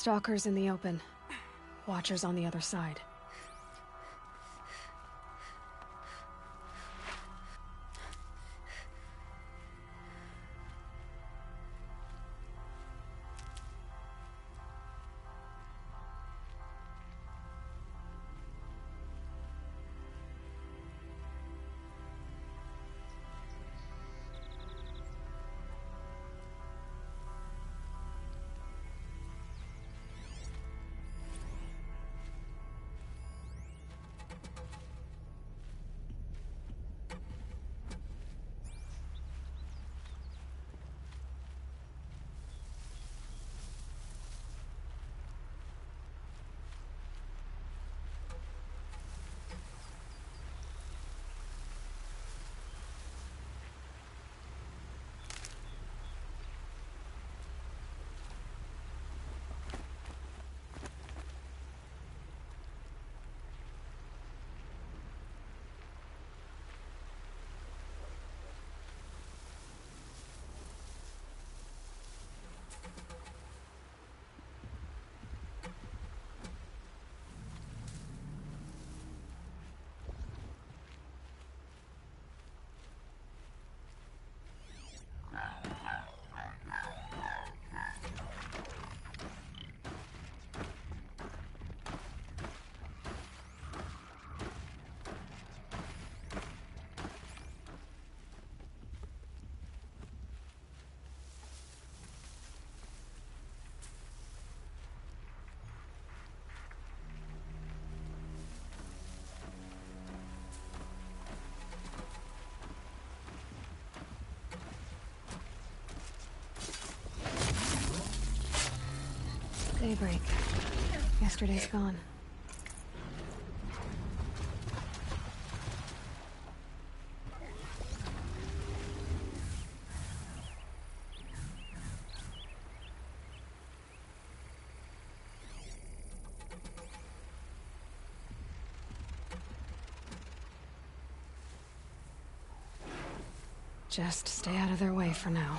Stalkers in the open. Watchers on the other side. Daybreak. Yesterday's gone. Just stay out of their way for now.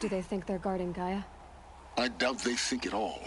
Do they think they're guarding Gaia? I doubt they think at all.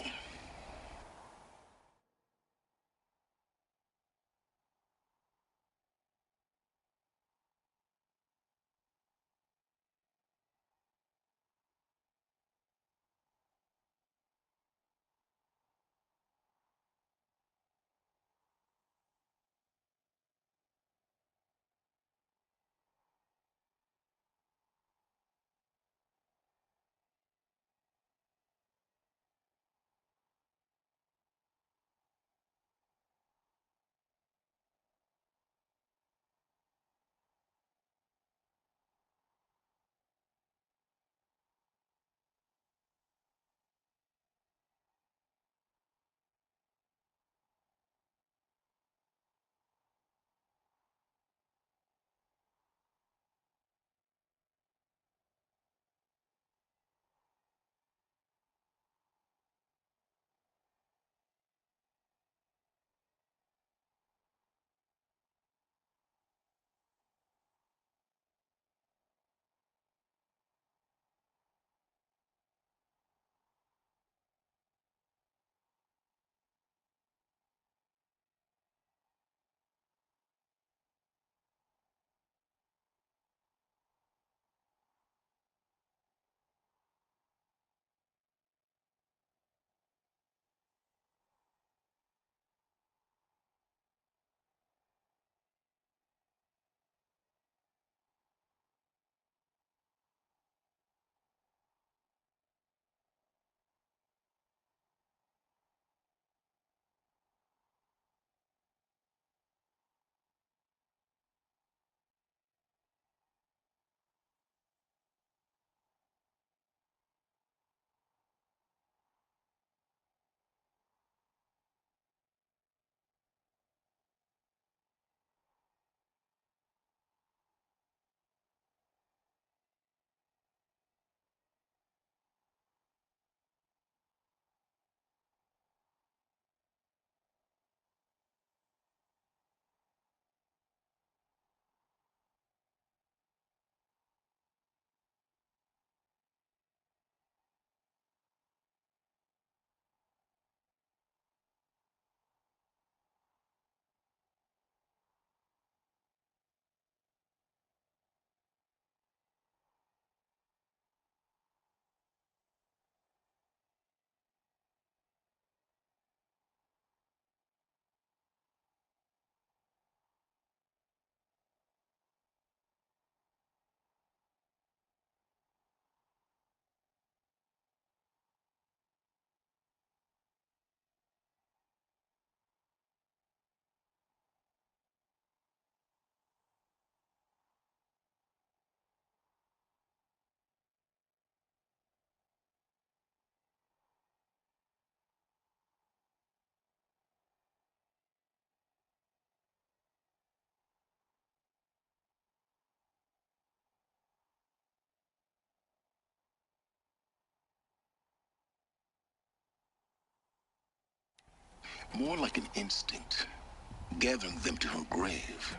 More like an instinct, gathering them to her grave.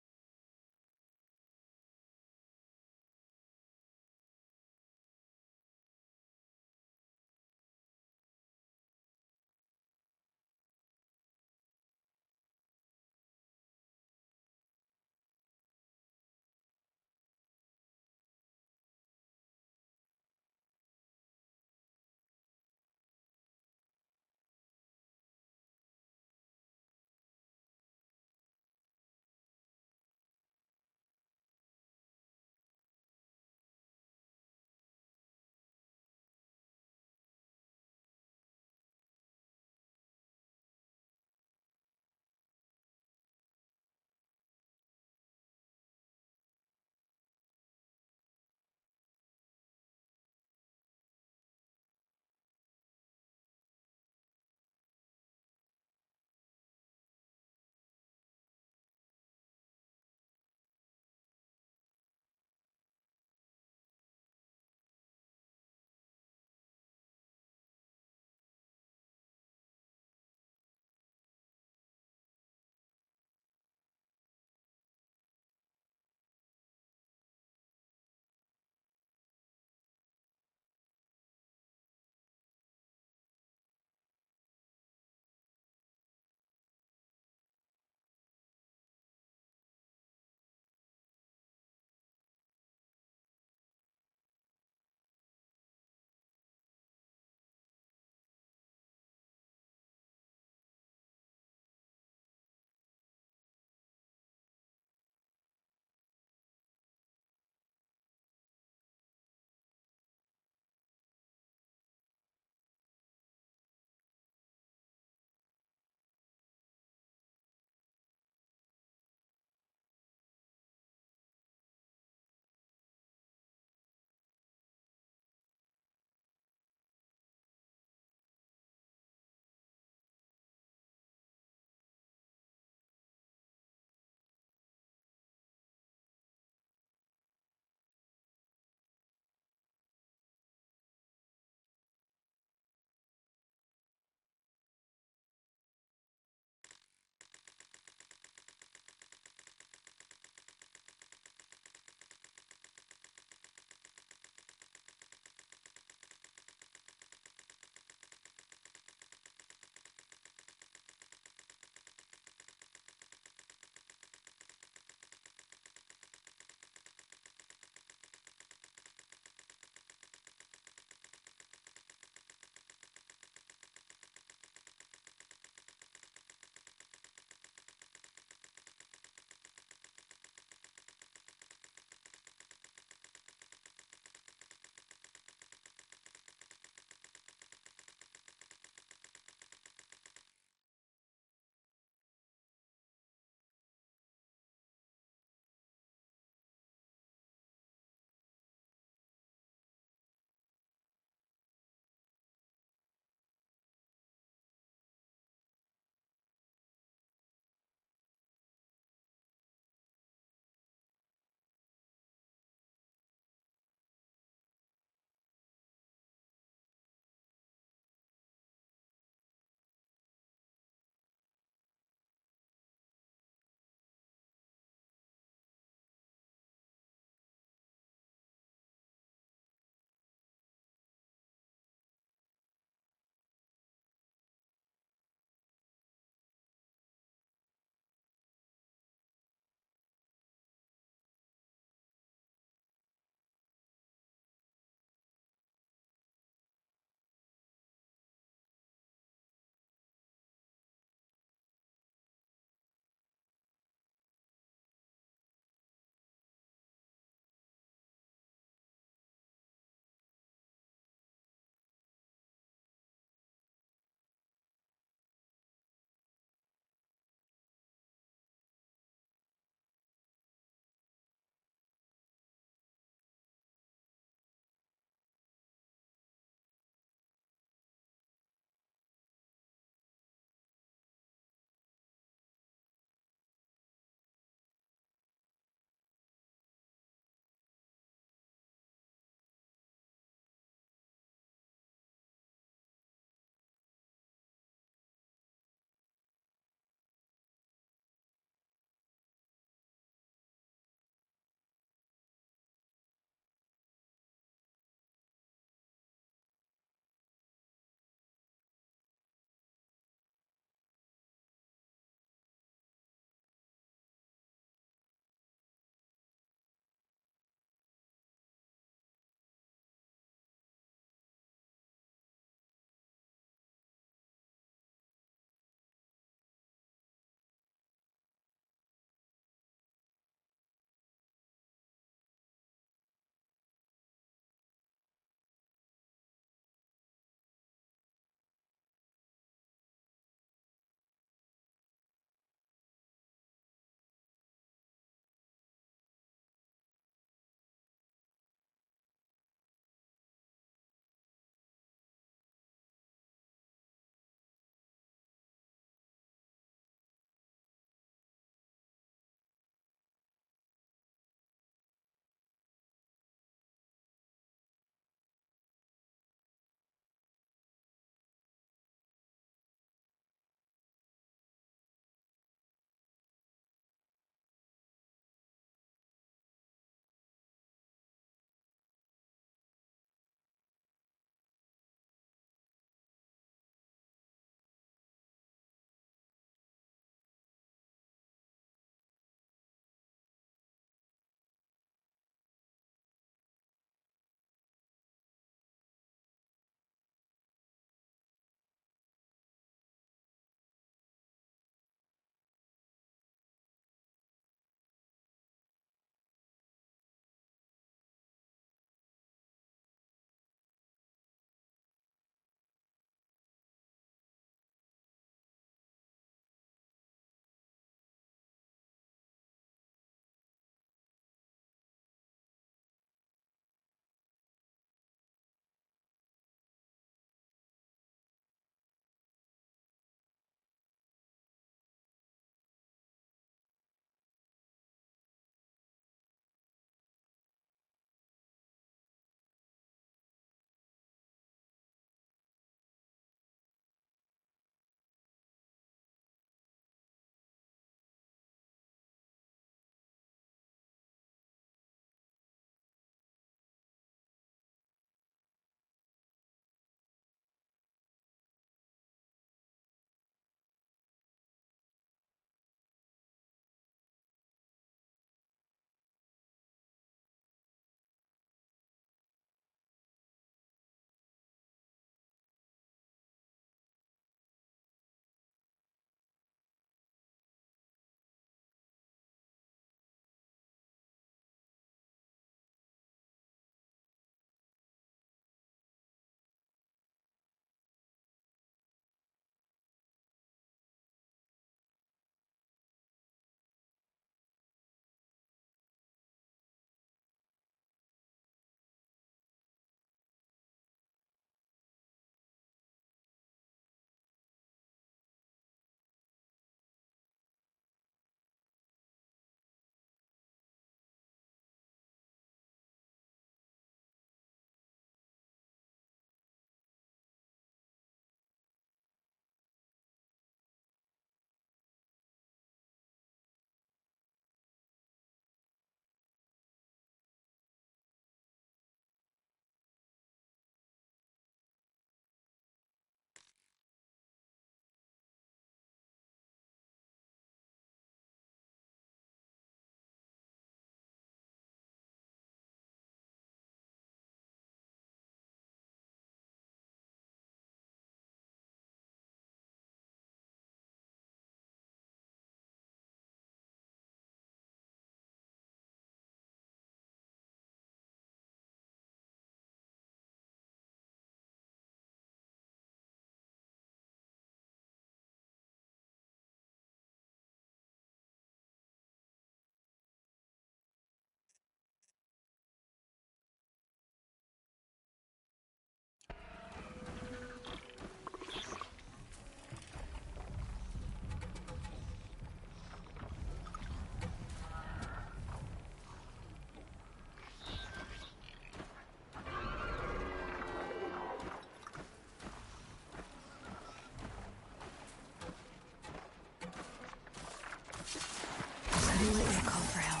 Couldn't let you call for help.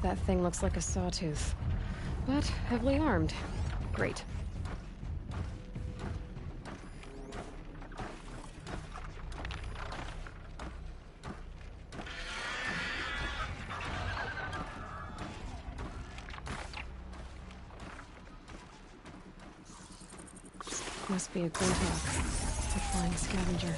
That thing looks like a sawtooth, but heavily armed. Great. Must be a Glinthawk, a flying scavenger.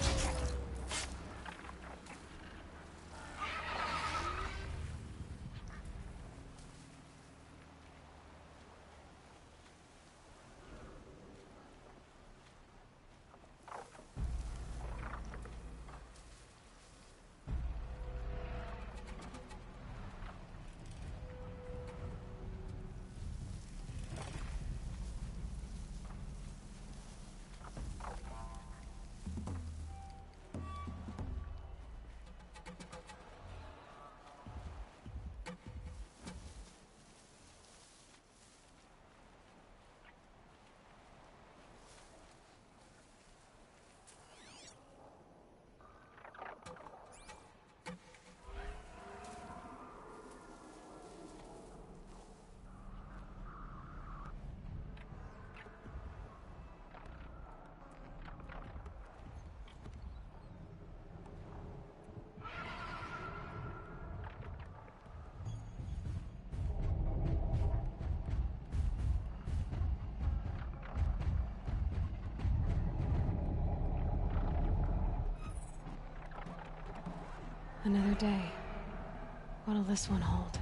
Another day. What'll this one hold?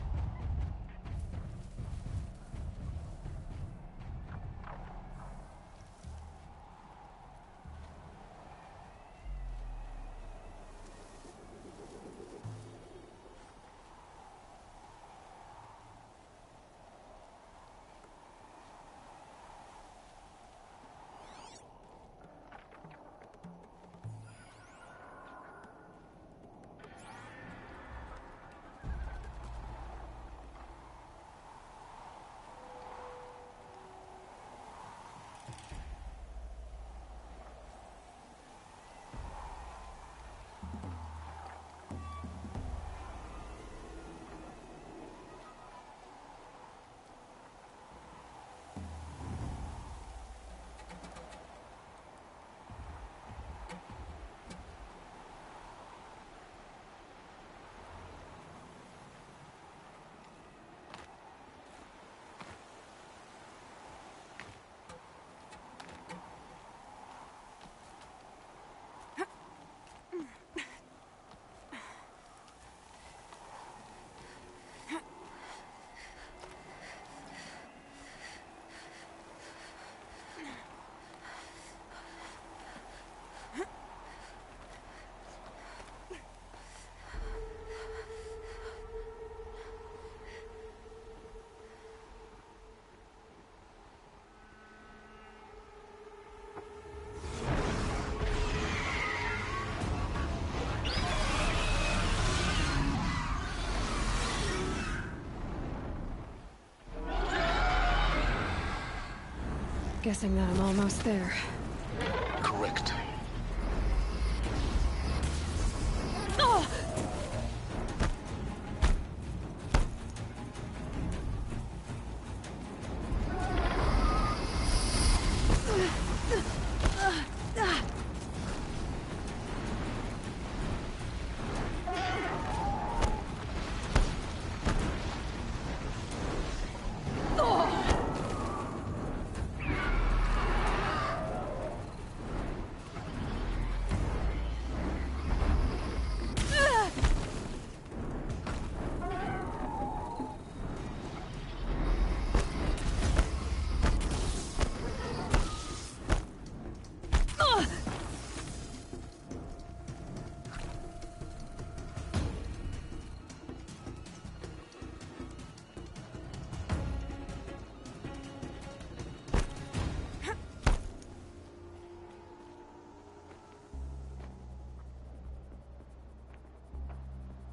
Guessing that I'm almost there. Correct. Oh!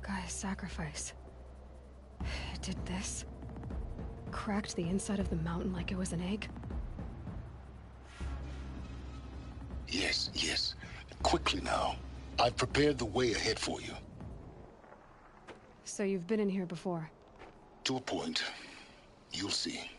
Guy's sacrifice. It did this. Cracked the inside of the mountain like it was an egg. Yes, yes. Quickly now. I've prepared the way ahead for you. So you've been in here before? To a point. You'll see.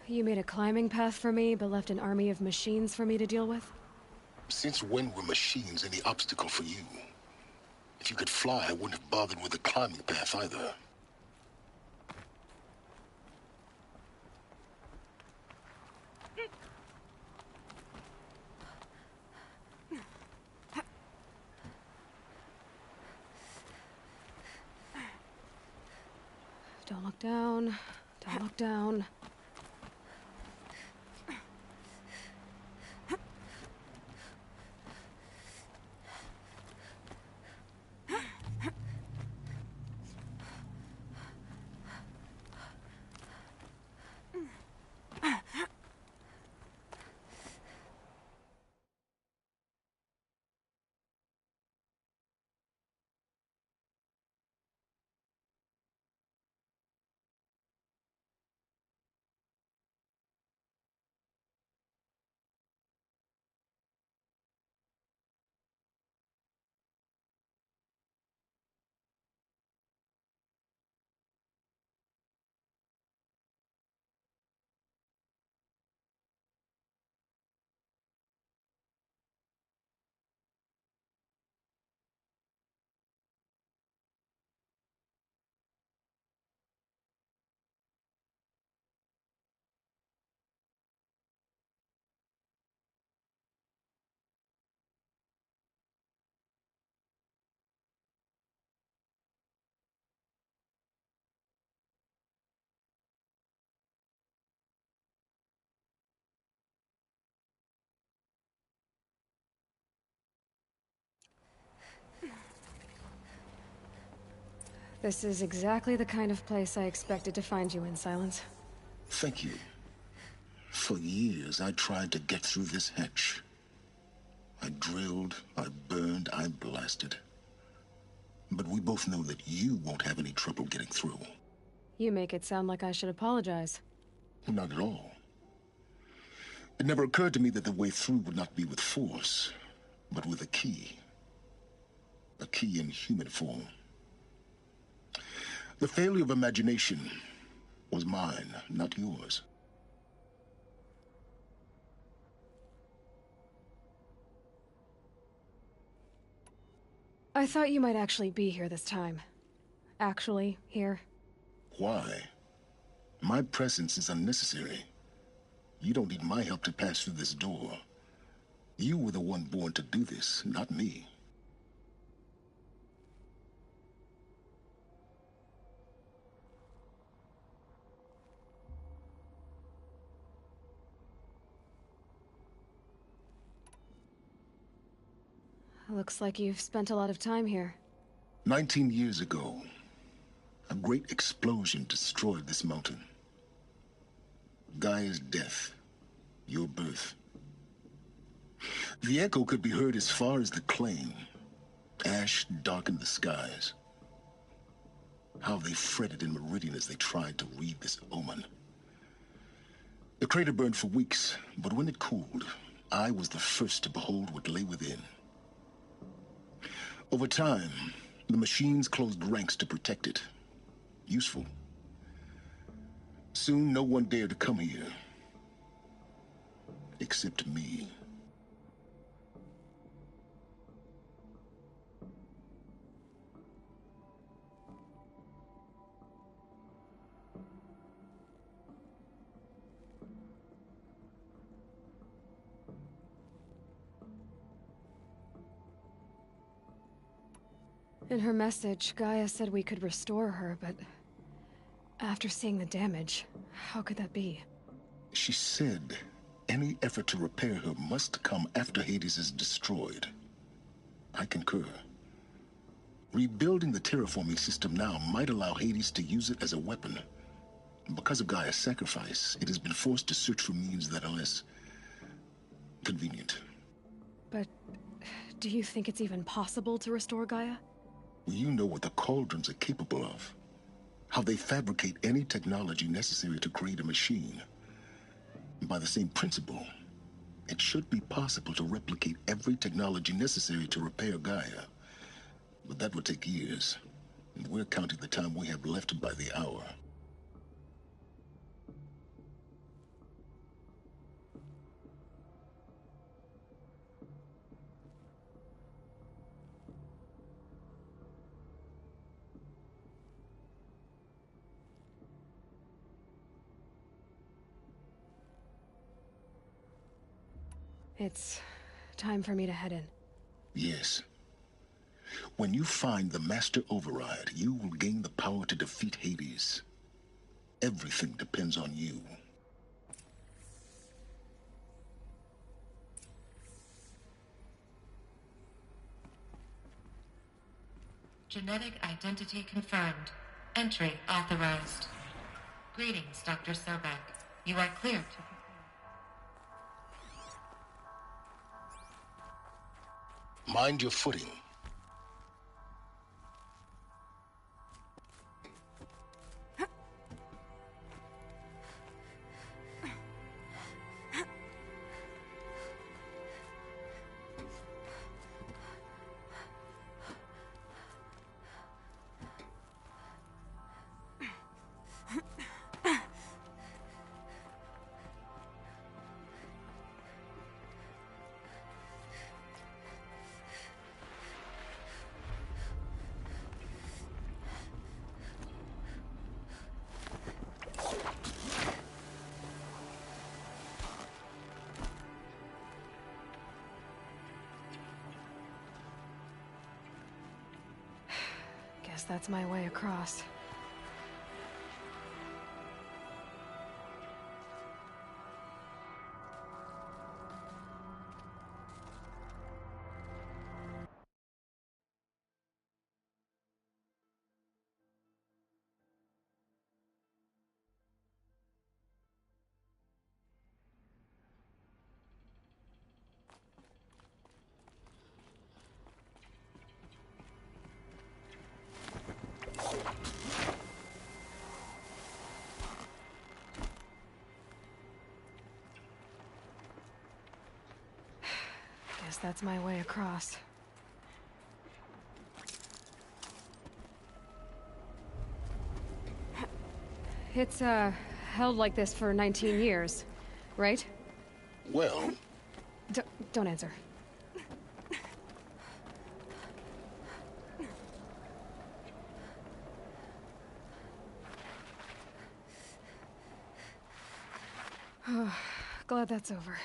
You made a climbing path for me, but left an army of machines for me to deal with? Since when were machines any obstacle for you? If you could fly, I wouldn't have bothered with the climbing path either. Don't look down. Don't look down. This is exactly the kind of place I expected to find you in, Silence. Thank you. For years, I tried to get through this hatch. I drilled, I burned, I blasted. But we both know that you won't have any trouble getting through. You make it sound like I should apologize. Not at all. It never occurred to me that the way through would not be with force, but with a key. A key in human form. The failure of imagination was mine, not yours. I thought you might actually be here this time. Actually, here. Why? My presence is unnecessary. You don't need my help to pass through this door. You were the one born to do this, not me. Looks like you've spent a lot of time here. 19 years ago, a great explosion destroyed this mountain. Gaia's death, your birth. The echo could be heard as far as the claim. Ash darkened the skies. How they fretted in Meridian as they tried to read this omen. The crater burned for weeks, but when it cooled, I was the first to behold what lay within. Over time, the machines closed ranks to protect it. Useful. Soon, no one dared to come here. Except me. In her message, Gaia said we could restore her, but after seeing the damage, how could that be? She said any effort to repair her must come after Hades is destroyed. I concur. Rebuilding the terraforming system now might allow Hades to use it as a weapon. Because of Gaia's sacrifice, it has been forced to search for means that are less convenient. But do you think it's even possible to restore Gaia? You know what the Cauldrons are capable of. How they fabricate any technology necessary to create a machine. By the same principle, it should be possible to replicate every technology necessary to repair Gaia. But that would take years, and we're counting the time we have left by the hour. It's time for me to head in. Yes. When you find the Master Override, you will gain the power to defeat Hades. Everything depends on you. Genetic identity confirmed. Entry authorized. Greetings, Dr. Sobek. You are clear to... Mind your footing. Guess that's my way across. Guess that's my way across. It's, held like this for 19 years, right? Well, Don't answer. Glad that's over.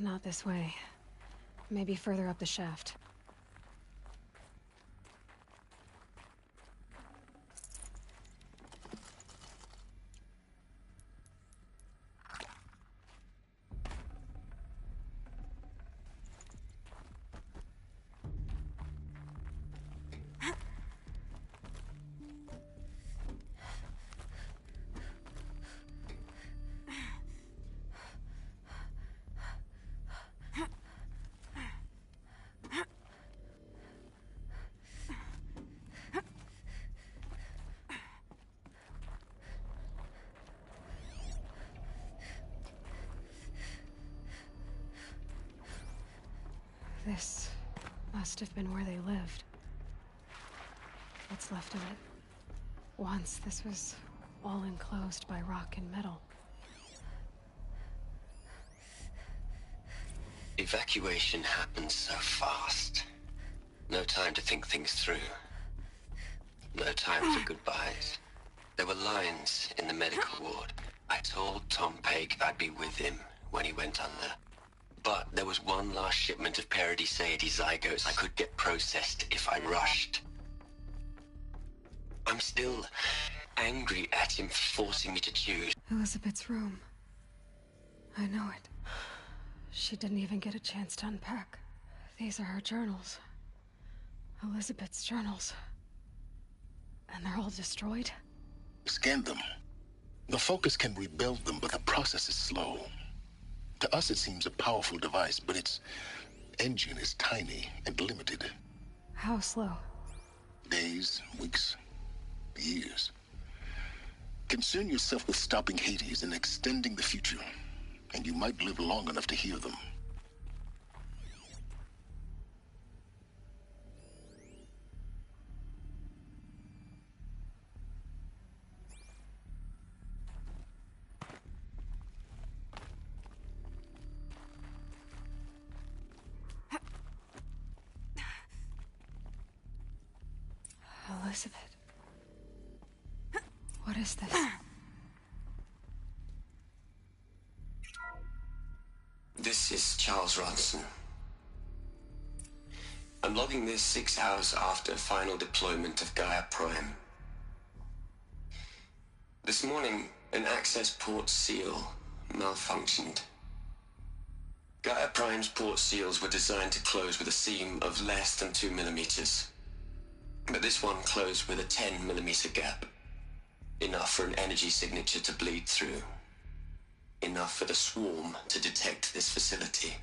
Not this way. Maybe further up the shaft. This must have been where they lived. What's left of it. Once, this was all enclosed by rock and metal. Evacuation happened so fast. No time to think things through. No time for goodbyes. There were lines in the medical ward. I told Tom Pake I'd be with him when he went under. But there was one last shipment of Paradiseidae zygotes I could get processed if I rushed. I'm still angry at him for forcing me to choose. Elizabeth's room. I know it. She didn't even get a chance to unpack. These are her journals. Elizabeth's journals. And they're all destroyed? Scan them. The Focus can rebuild them, but the process is slow. To us, it seems a powerful device, but its engine is tiny and limited. How slow? Days, weeks, years. Concern yourself with stopping Hades and extending the future, and you might live long enough to hear them. Elizabeth. What is this? This is Charles Ronson. I'm logging this 6 hours after final deployment of Gaia Prime. This morning, an access port seal malfunctioned. Gaia Prime's port seals were designed to close with a seam of less than 2 millimeters. But this one closed with a 10 millimeter gap. Enough for an energy signature to bleed through. Enough for the swarm to detect this facility.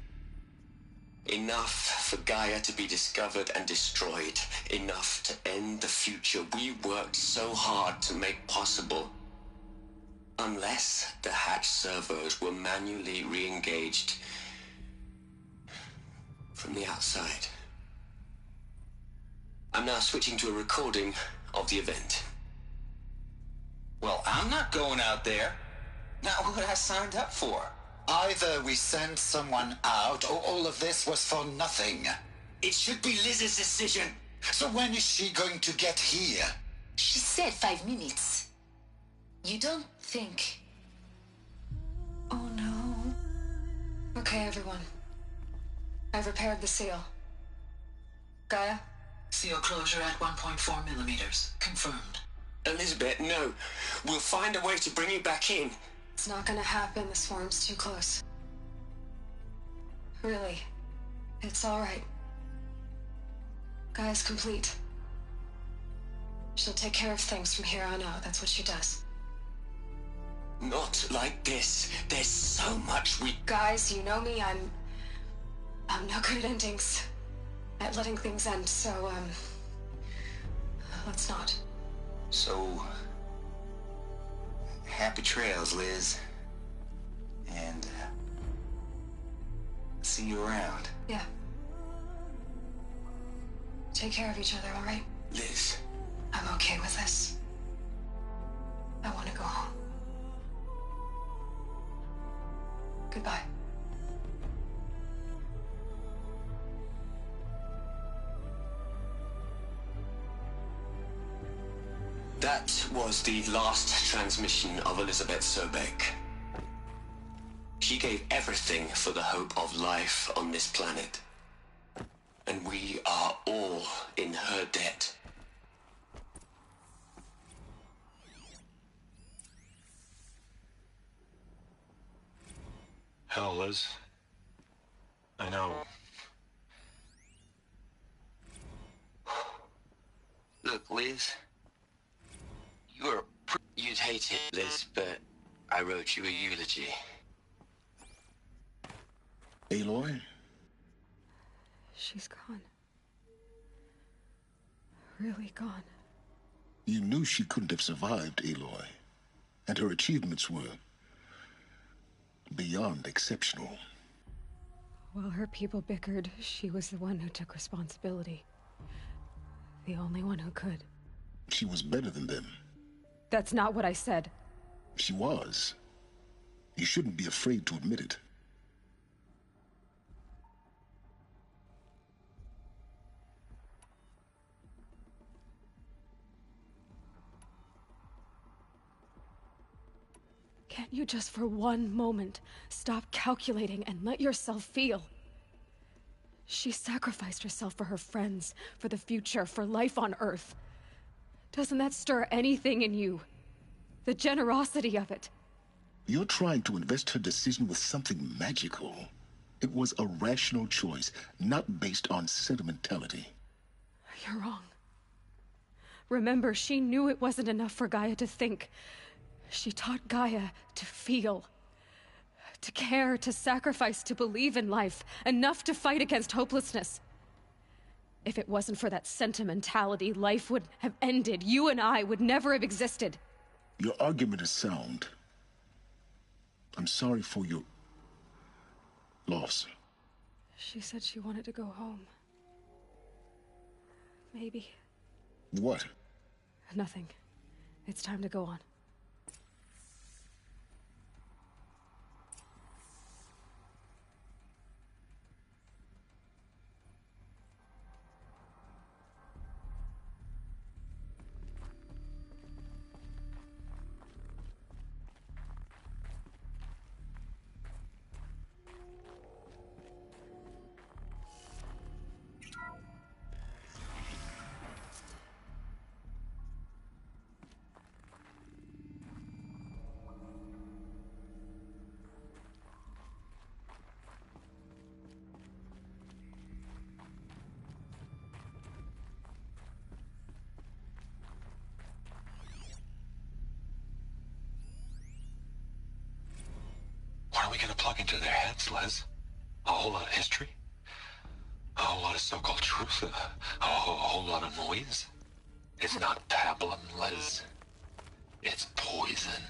Enough for Gaia to be discovered and destroyed. Enough to end the future we worked so hard to make possible. Unless the hatch servos were manually re-engaged from the outside. I'm now switching to a recording of the event. Well, I'm not going out there. Not what I signed up for. Either we send someone out, or all of this was for nothing. It should be Liz's decision. So when is she going to get here? She said 5 minutes. You don't think... Oh no. Okay, everyone. I've repaired the seal. Gaia? Seal closure at 1.4 millimeters. Confirmed. Elizabeth, no. We'll find a way to bring you back in. It's not gonna happen. The swarm's too close. Really. It's alright. Gaia's complete. She'll take care of things from here on out. That's what she does. Not like this. There's so much we... Guys, you know me. I'm no good at endings. At letting things end, so, let's not. So... happy trails, Liz. And... see you around. Yeah. Take care of each other, alright? Liz. I'm okay with this. I want to go home. Goodbye. That was the last transmission of Elizabeth Sobek. She gave everything for the hope of life on this planet. And we are all in her debt. Hell, Liz. I know. Look, Liz. You'd hate it, Liz, but I wrote you a eulogy. Aloy? She's gone. Really gone. You knew she couldn't have survived, Aloy. And her achievements were beyond exceptional. While her people bickered, she was the one who took responsibility. The only one who could. She was better than them. That's not what I said. She was. You shouldn't be afraid to admit it. Can't you just for one moment stop calculating and let yourself feel? She sacrificed herself for her friends, for the future, for life on Earth. Doesn't that stir anything in you? The generosity of it. You're trying to invest her decision with something magical. It was a rational choice, not based on sentimentality. You're wrong. Remember, she knew it wasn't enough for Gaia to think. She taught Gaia to feel. To care, to sacrifice, to believe in life. Enough to fight against hopelessness. If it wasn't for that sentimentality, life would have ended. You and I would never have existed. Your argument is sound. I'm sorry for your loss. She said she wanted to go home. Maybe. What? Nothing. It's time to go on. What are we gonna plug into their heads, Les? A whole lot of history? A whole lot of so-called truth? A whole lot of noise? It's not pablum, Les. It's poison.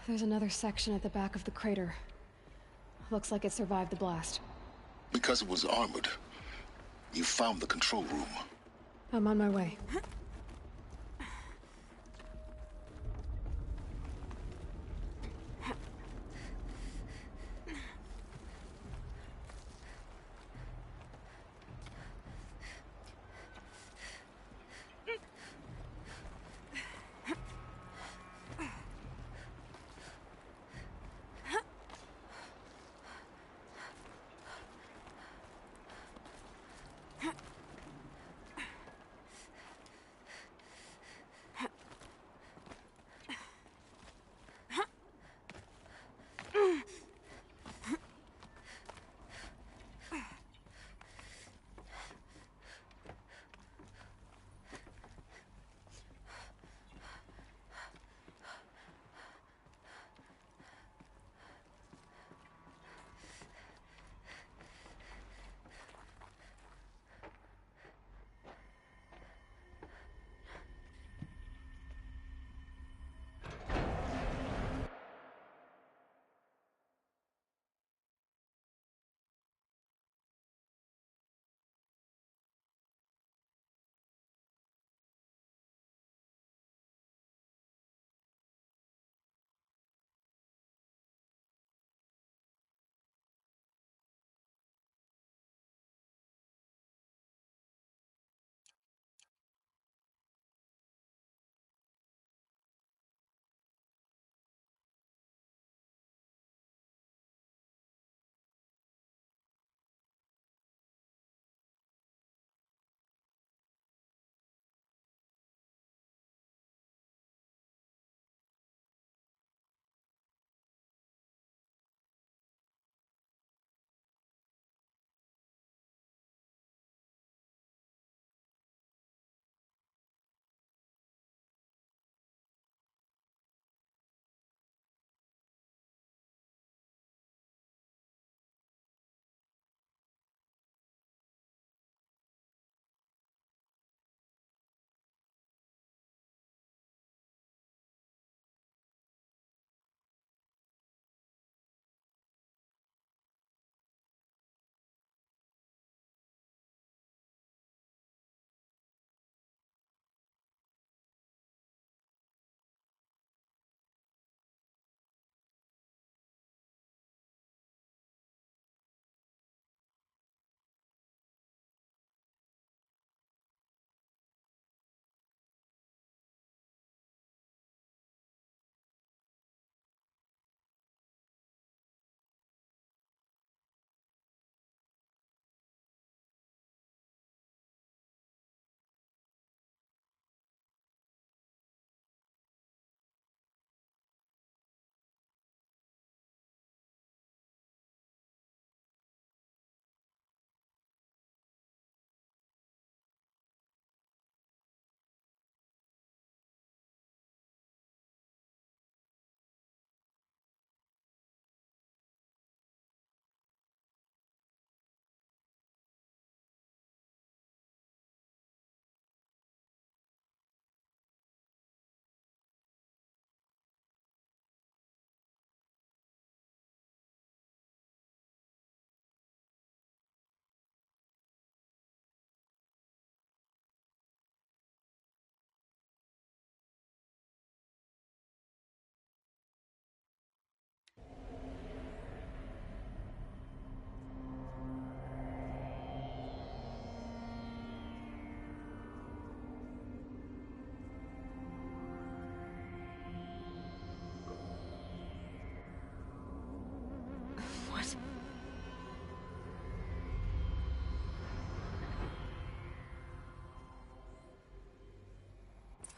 There's another section at the back of the crater. Looks like it survived the blast. Because it was armored, you found the control room. I'm on my way.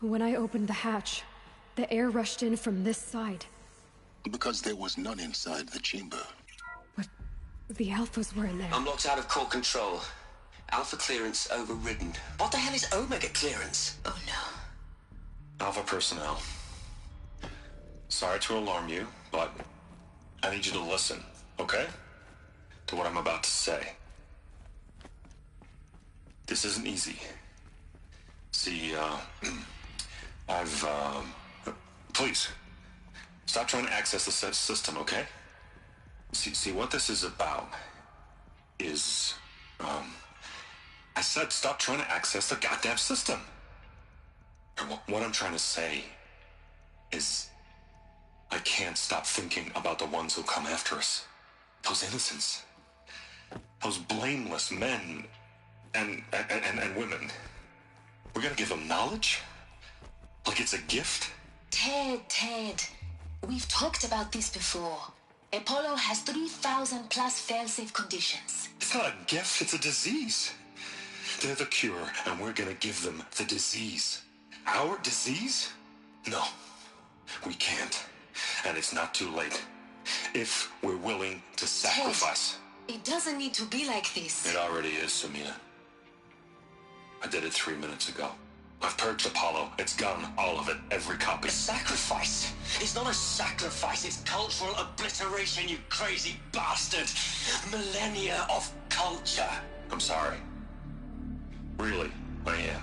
When I opened the hatch, the air rushed in from this side. Because there was none inside the chamber. But the Alphas were in there. I'm locked out of core control. Alpha clearance overridden. What the hell is Omega clearance? Oh no. Alpha personnel. Sorry to alarm you, but I need you to listen, okay? To what I'm about to say. This isn't easy. See, please, stop trying to access the system, okay? See, what this is about is, I said stop trying to access the goddamn system. And what I'm trying to say is, I can't stop thinking about the ones who come after us. Those innocents. Those blameless men and women. We're gonna give them knowledge? Like it's a gift? Ted. We've talked about this before. Apollo has 3,000 plus fail-safe conditions. It's not a gift, it's a disease. They're the cure, and we're gonna give them the disease. Our disease? No, we can't. And it's not too late. If we're willing to sacrifice. Ted, it doesn't need to be like this. It already is, Samina. I did it 3 minutes ago. I've purged Apollo. It's gone. All of it. Every copy. A sacrifice? It's not a sacrifice. It's cultural obliteration, you crazy bastard. Millennia of culture. I'm sorry. Really, I am.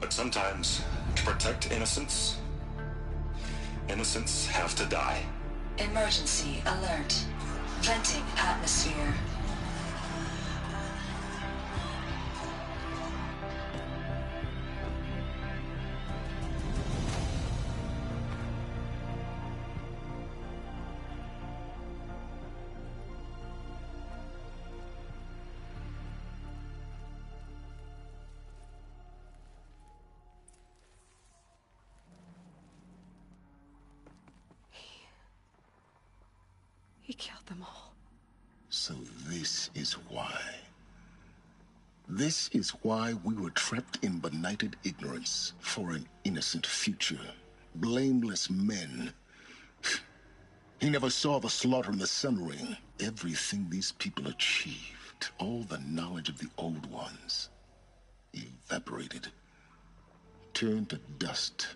But sometimes, to protect innocence, innocents have to die. Emergency alert. Venting atmosphere. He killed them all. So this is why. This is why we were trapped in benighted ignorance for an innocent future. Blameless men. He never saw the slaughter in the Sun Ring. Everything these people achieved, all the knowledge of the old ones, evaporated, turned to dust,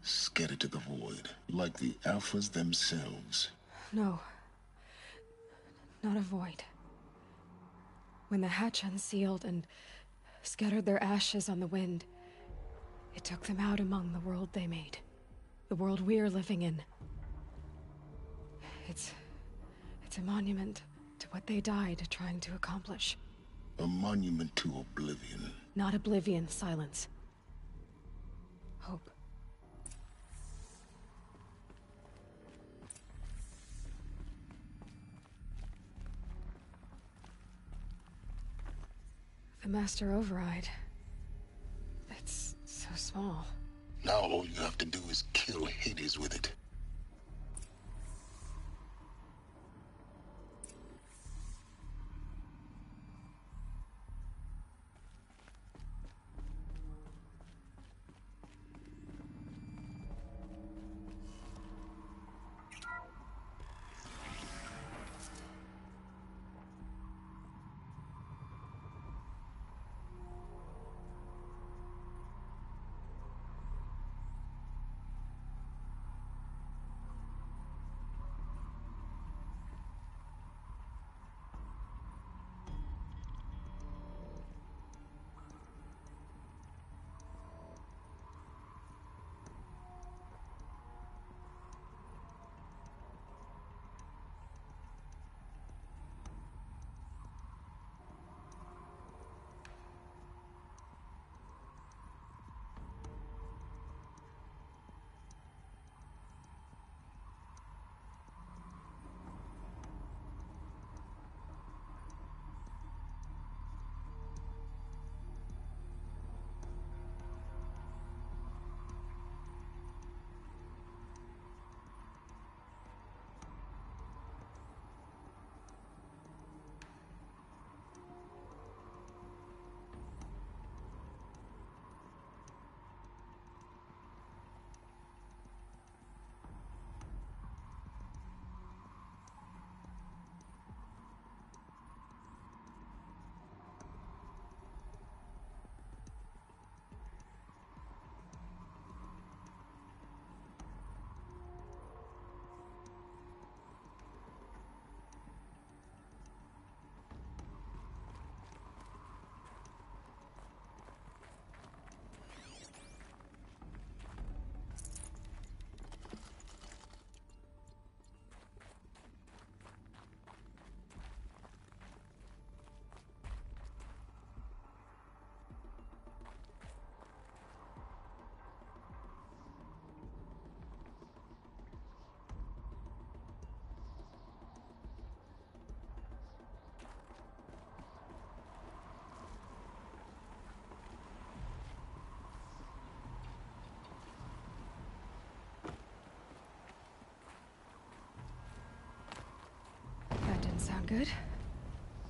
scattered to the void, like the Alphas themselves. No. Not a void. When the hatch unsealed and scattered their ashes on the wind, it took them out among the world they made. The world we're living in. It's a monument to what they died trying to accomplish. A monument to oblivion. Not oblivion, silence. Hope. The Master Override. It's so small. Now all you have to do is kill Hades with it. sound good.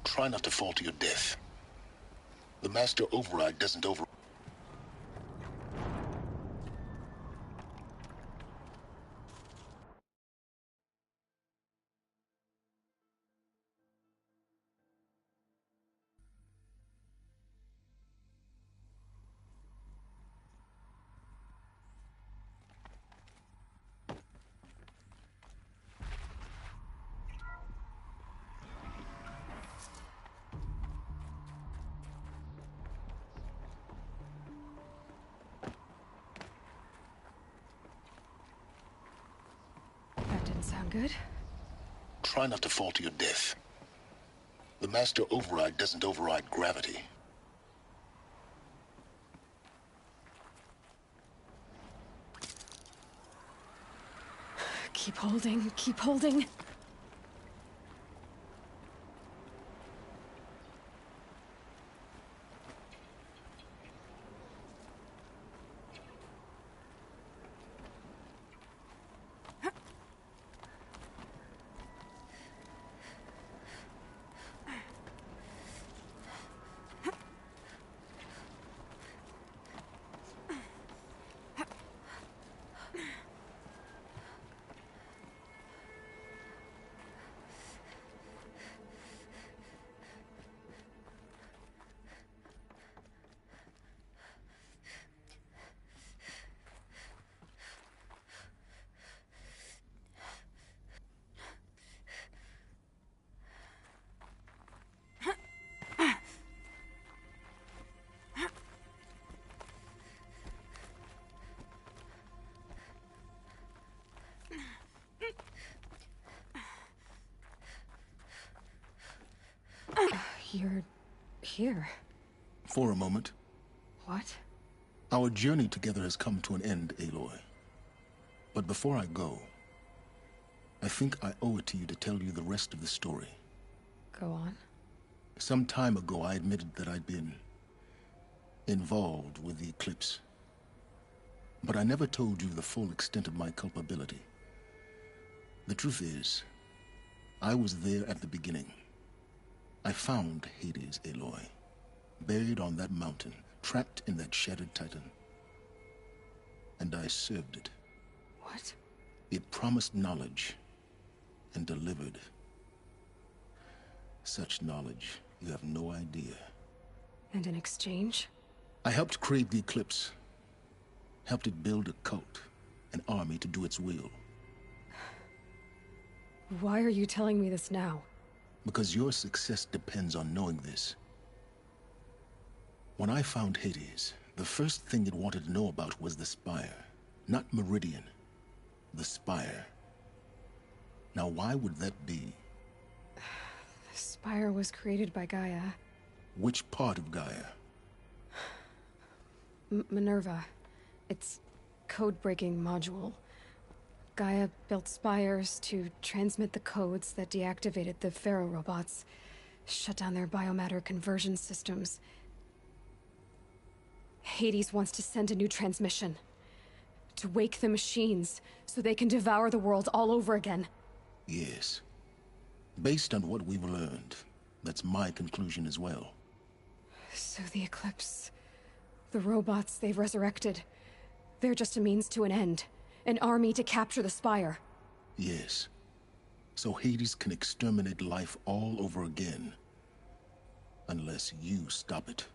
Try not to fall to your death. The master override doesn't over... That didn't sound good. Try not to fall to your death. The master override doesn't override gravity. Keep holding, keep holding. You're here. For a moment. What? Our journey together has come to an end, Aloy. But before I go, I think I owe it to you to tell you the rest of the story. Go on. Some time ago, I admitted that I'd been involved with the eclipse. But I never told you the full extent of my culpability. The truth is, I was there at the beginning. I found Hades, Aloy, buried on that mountain, trapped in that shattered titan. And I served it. What? It promised knowledge and delivered. Such knowledge, you have no idea. And in exchange? I helped create the eclipse. Helped it build a cult, an army to do its will. Why are you telling me this now? Because your success depends on knowing this. When I found Hades, the first thing it wanted to know about was the Spire. Not Meridian. The Spire. Now, why would that be? The Spire was created by Gaia. Which part of Gaia? Minerva. Its code-breaking module. Gaia built spires to transmit the codes that deactivated the Pharaoh robots, shut down their biomatter conversion systems. Hades wants to send a new transmission. To wake the machines, so they can devour the world all over again. Yes. Based on what we've learned, that's my conclusion as well. So the Eclipse... the robots they've resurrected... they're just a means to an end. An army to capture the Spire. Yes. So Hades can exterminate life all over again. Unless you stop it.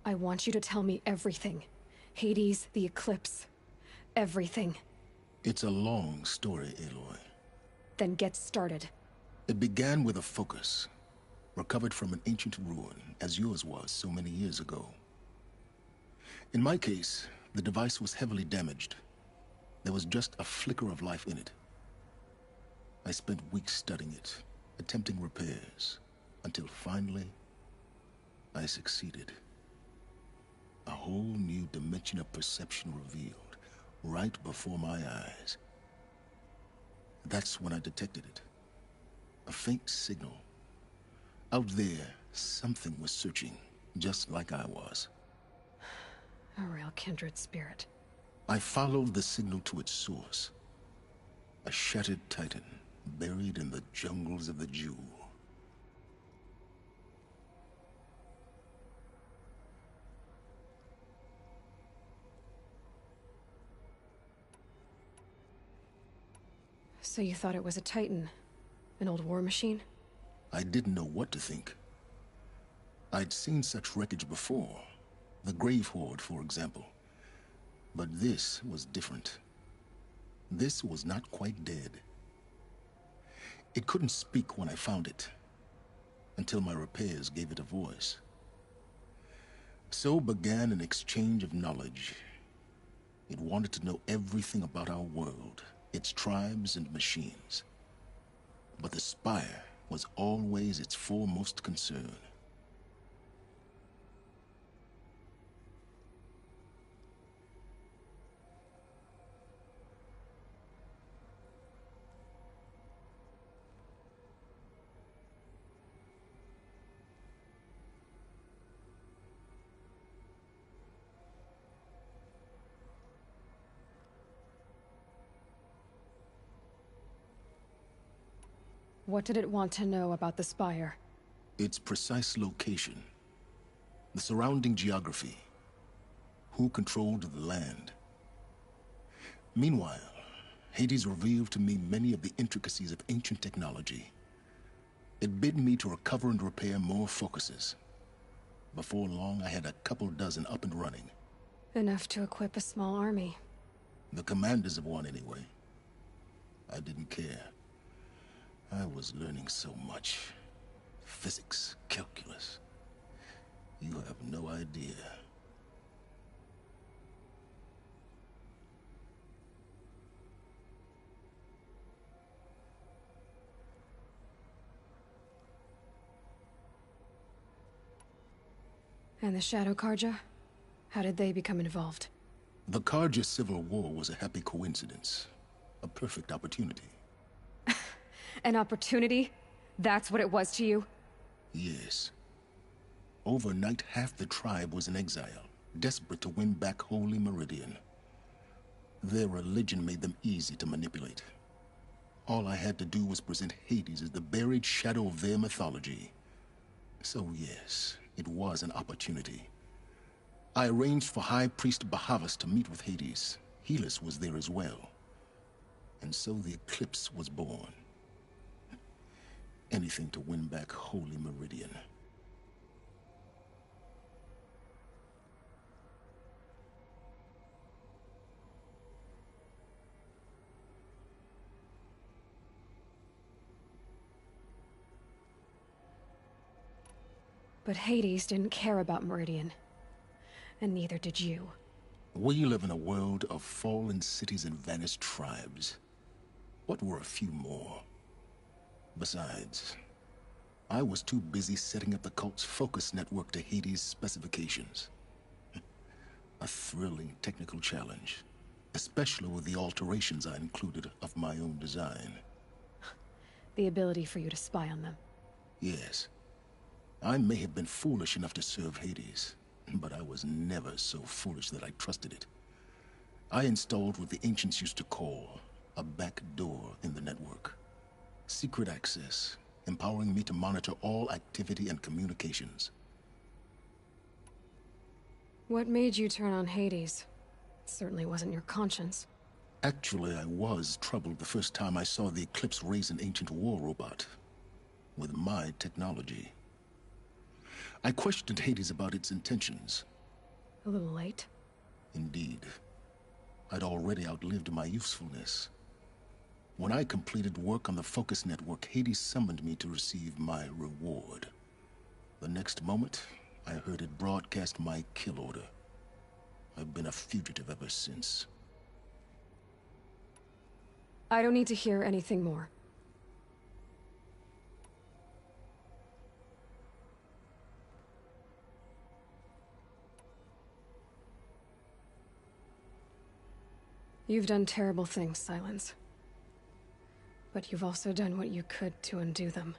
I want you to tell me everything. Hades, the Eclipse. Everything. It's a long story, Aloy. Then get started. It began with a focus. Recovered from an ancient ruin, as yours was so many years ago. In my case, the device was heavily damaged. There was just a flicker of life in it. I spent weeks studying it, attempting repairs, until finally, I succeeded. A whole new dimension of perception revealed, right before my eyes. That's when I detected it. A faint signal. Out there, something was searching, just like I was. A real kindred spirit. I followed the signal to its source. A shattered titan, buried in the jungles of the Jew. So you thought it was a Titan? An old war machine? I didn't know what to think. I'd seen such wreckage before. The Grave Horde, for example. But this was different. This was not quite dead. It couldn't speak when I found it, until my repairs gave it a voice. So began an exchange of knowledge. It wanted to know everything about our world, its tribes and machines. But the Spire was always its foremost concern. What did it want to know about the Spire? Its precise location, the surrounding geography, who controlled the land. Meanwhile, Hades revealed to me many of the intricacies of ancient technology. It bid me to recover and repair more focuses. Before long, I had a couple dozen up and running. Enough to equip a small army. The commanders of one, anyway. I didn't care. I was learning so much. Physics, calculus. You have no idea. And the Shadow Karja? How did they become involved? The Karja Civil War was a happy coincidence. A perfect opportunity. An opportunity? That's what it was to you? Yes. Overnight, half the tribe was in exile, desperate to win back Holy Meridian. Their religion made them easy to manipulate. All I had to do was present Hades as the buried shadow of their mythology. So yes, it was an opportunity. I arranged for High Priest Bahavas to meet with Hades. Helis was there as well. And so the eclipse was born. Anything to win back Holy Meridian. But Hades didn't care about Meridian. And neither did you. We live in a world of fallen cities and vanished tribes. What were a few more? Besides, I was too busy setting up the cult's focus network to Hades' specifications. A thrilling technical challenge, especially with the alterations I included of my own design. The ability for you to spy on them. Yes. I may have been foolish enough to serve Hades, but I was never so foolish that I trusted it. I installed what the ancients used to call a back door in the network. Secret access, empowering me to monitor all activity and communications. What made you turn on Hades? It certainly wasn't your conscience. Actually, I was troubled the first time I saw the Eclipse raise an ancient war robot. With my technology. I questioned Hades about its intentions. A little late? Indeed. I'd already outlived my usefulness. When I completed work on the Focus Network, Hades summoned me to receive my reward. The next moment, I heard it broadcast my kill order. I've been a fugitive ever since. I don't need to hear anything more. You've done terrible things, Silence. But you've also done what you could to undo them.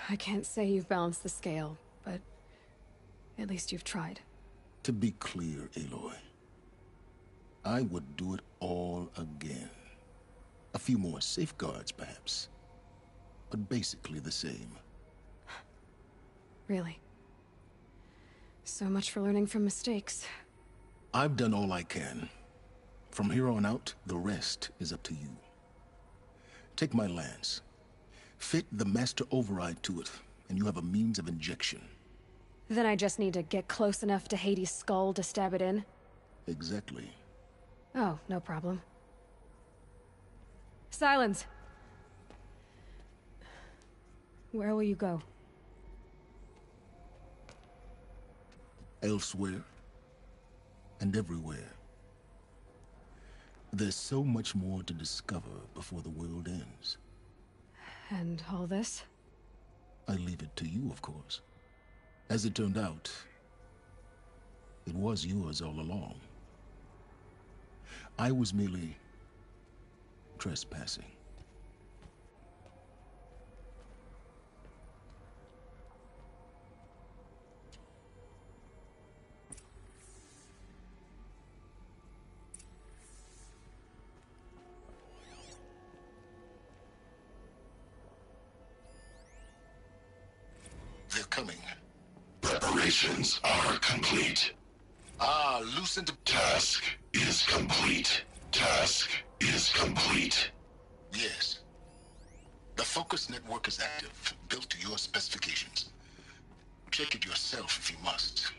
I can't say you've balanced the scale, but at least you've tried. To be clear, Aloy, I would do it all again. few more safeguards, perhaps. But basically the same. Really? So much for learning from mistakes. I've done all I can. From here on out, the rest is up to you. Take my lance. Fit the master override to it, and you have a means of injection. Then I just need to get close enough to Hades' skull to stab it in? Exactly. Oh, no problem. Silence! Where will you go? Elsewhere. And everywhere. There's so much more to discover before the world ends. And all this? I leave it to you, of course. As it turned out, it was yours all along. I was merely trespassing. They're coming. Preparations are complete. Ah, loosen the... Task is complete. Task is complete. Yes. The focus network is active, built to your specifications. Check it yourself if you must.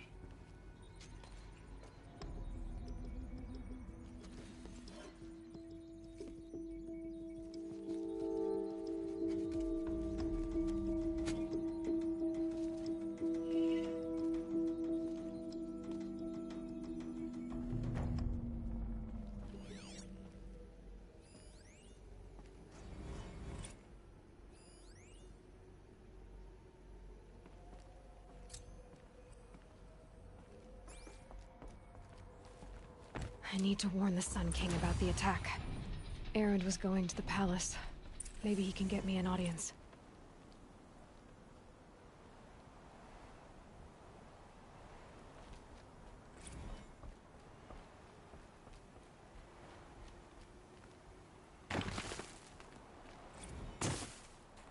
I need to warn the Sun King about the attack. Erend was going to the palace. Maybe he can get me an audience.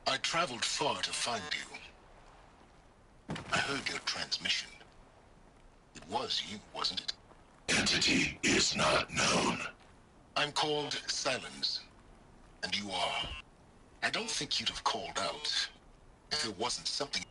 I traveled far to find you. I heard your transmission. It was you, wasn't it? Entity is not known. I'm called Silence, and you are. I don't think you'd have called out if there wasn't something.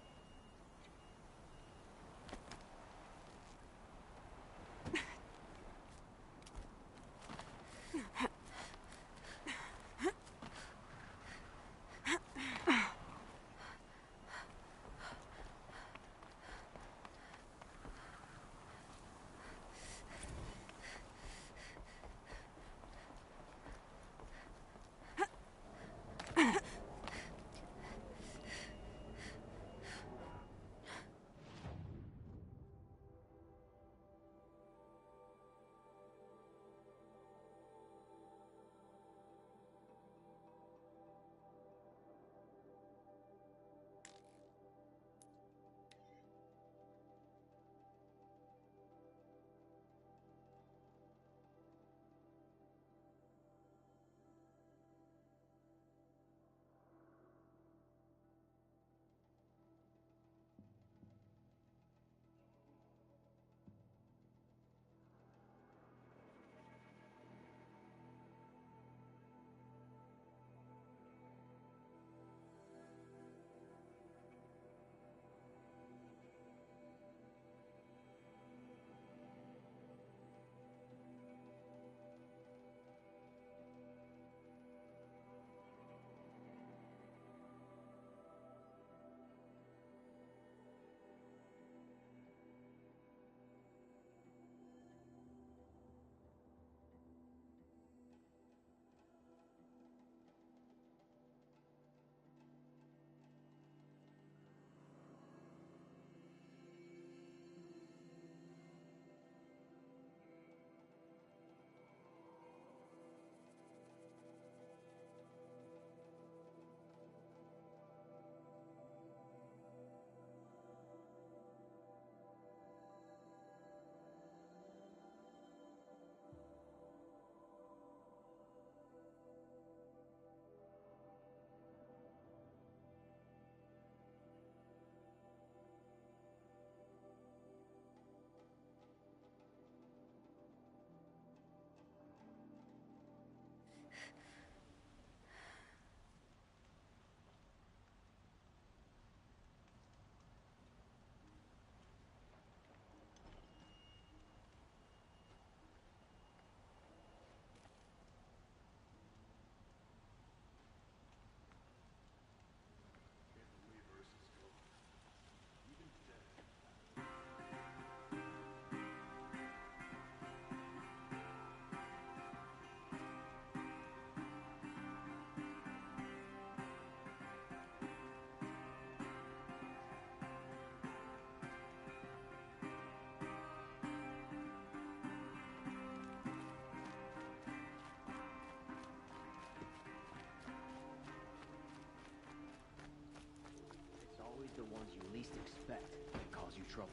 always the ones you least expect that cause you trouble.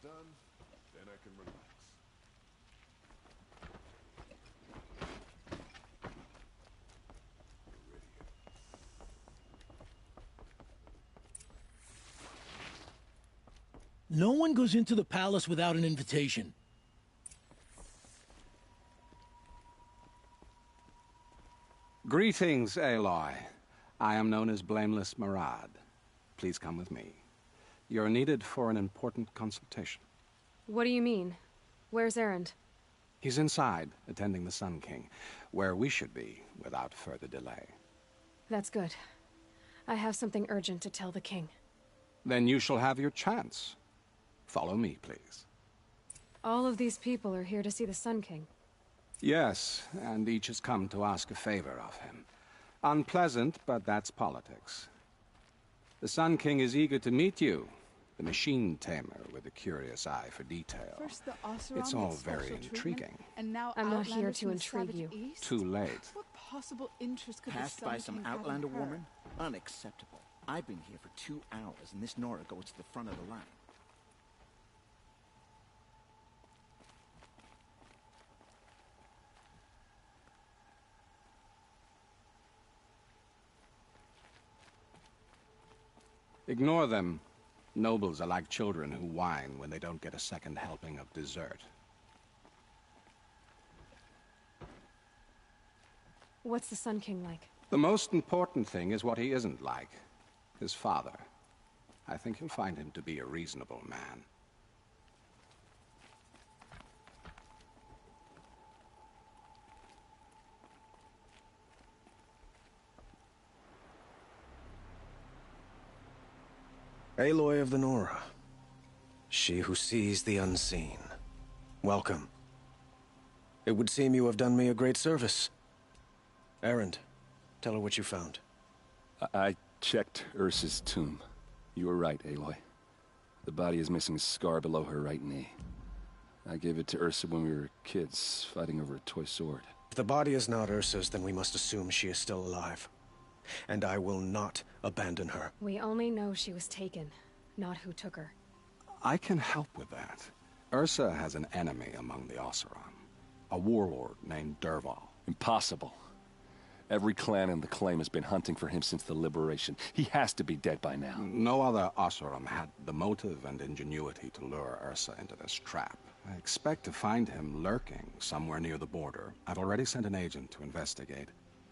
Done, then I can relax. No one goes into the palace without an invitation. Greetings, Aloy. I am known as Blameless Marad. Please come with me. You're needed for an important consultation. What do you mean? Where's Erend? He's inside, attending the Sun King, where we should be without further delay. That's good. I have something urgent to tell the king. Then you shall have your chance. Follow me, please. All of these people are here to see the Sun King. Yes, and each has come to ask a favor of him. Unpleasant, but that's politics. The Sun King is eager to meet you, the machine tamer with a curious eye for detail. First the Oseram It's all gets very special intriguing. treatment, and now I'm not here Outlanders to from the intrigue Savage you. East? Too late. What possible interest could Passed the by Sun some King have in Outlander her? woman? Unacceptable. I've been here for 2 hours, and this Nora goes to the front of the line. Ignore them. Nobles are like children who whine when they don't get a second helping of dessert. What's the Sun King like? The most important thing is what he isn't like. His father. I think you'll find him to be a reasonable man. Aloy of the Nora. She who sees the unseen. Welcome. It would seem you have done me a great service. Erend, tell her what you found. I checked Ursa's tomb. You were right, Aloy. The body is missing a scar below her right knee. I gave it to Ursa when we were kids, fighting over a toy sword. If the body is not Ursa's, then we must assume she is still alive. And I will not abandon her. We only know she was taken, not who took her. I can help with that. Ursa has an enemy among the Oseram. A warlord named Dervahl. Impossible. Every clan in the claim has been hunting for him since the liberation. He has to be dead by now. No other Oseram had the motive and ingenuity to lure Ursa into this trap. I expect to find him lurking somewhere near the border. I've already sent an agent to investigate.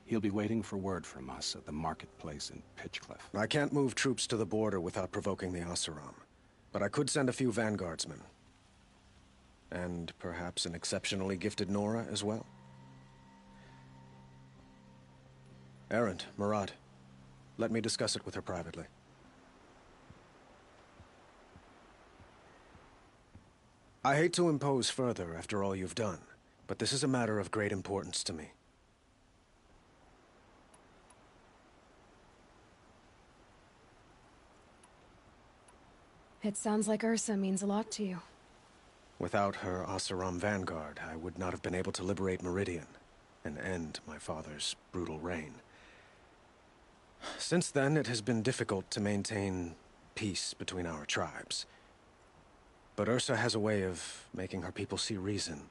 He'll be waiting for word from us at the marketplace in Pitchcliff. I can't move troops to the border without provoking the Oseram. But I could send a few vanguardsmen. And perhaps an exceptionally gifted Nora as well. Erend, Marad, let me discuss it with her privately. I hate to impose further after all you've done, but this is a matter of great importance to me. It sounds like Ursa means a lot to you. Without her Oseram vanguard, I would not have been able to liberate Meridian and end my father's brutal reign. Since then, it has been difficult to maintain peace between our tribes. But Ursa has a way of making her people see reason.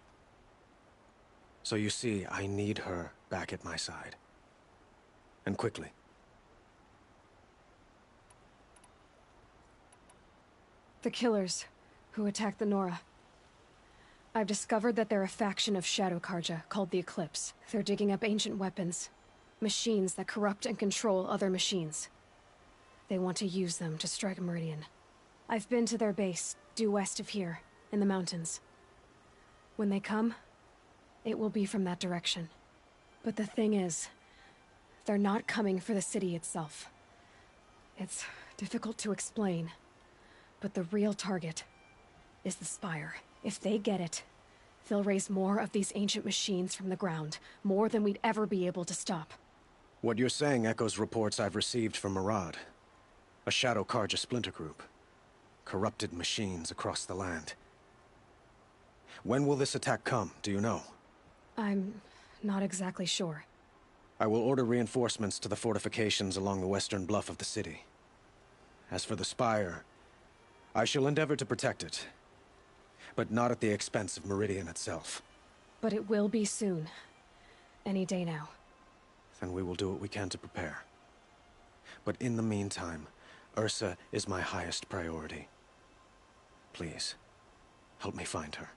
So you see, I need her back at my side. And quickly. The killers who attacked the Nora. I've discovered that they're a faction of Shadow Karja called the Eclipse. They're digging up ancient weapons. Machines that corrupt and control other machines. They want to use them to strike Meridian. I've been to their base, due west of here, in the mountains. When they come, it will be from that direction. But the thing is, they're not coming for the city itself. It's difficult to explain, but the real target is the Spire. If they get it, they'll raise more of these ancient machines from the ground. More than we'd ever be able to stop. What you're saying echoes reports I've received from Murad. A Shadow Carja splinter group. Corrupted machines across the land. When will this attack come, do you know? I'm not exactly sure. I will order reinforcements to the fortifications along the western bluff of the city. As for the Spire, I shall endeavor to protect it. But not at the expense of Meridian itself. But it will be soon. Any day now. Then we will do what we can to prepare. But in the meantime, Ursa is my highest priority. Please, help me find her.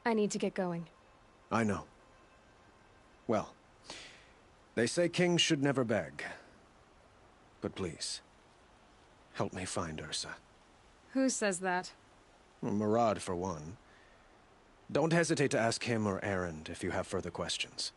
I need to get going. I know. Well, they say kings should never beg. But please, help me find Ursa. Who says that? Well, Murad, for one. Don't hesitate to ask him or Erend if you have further questions.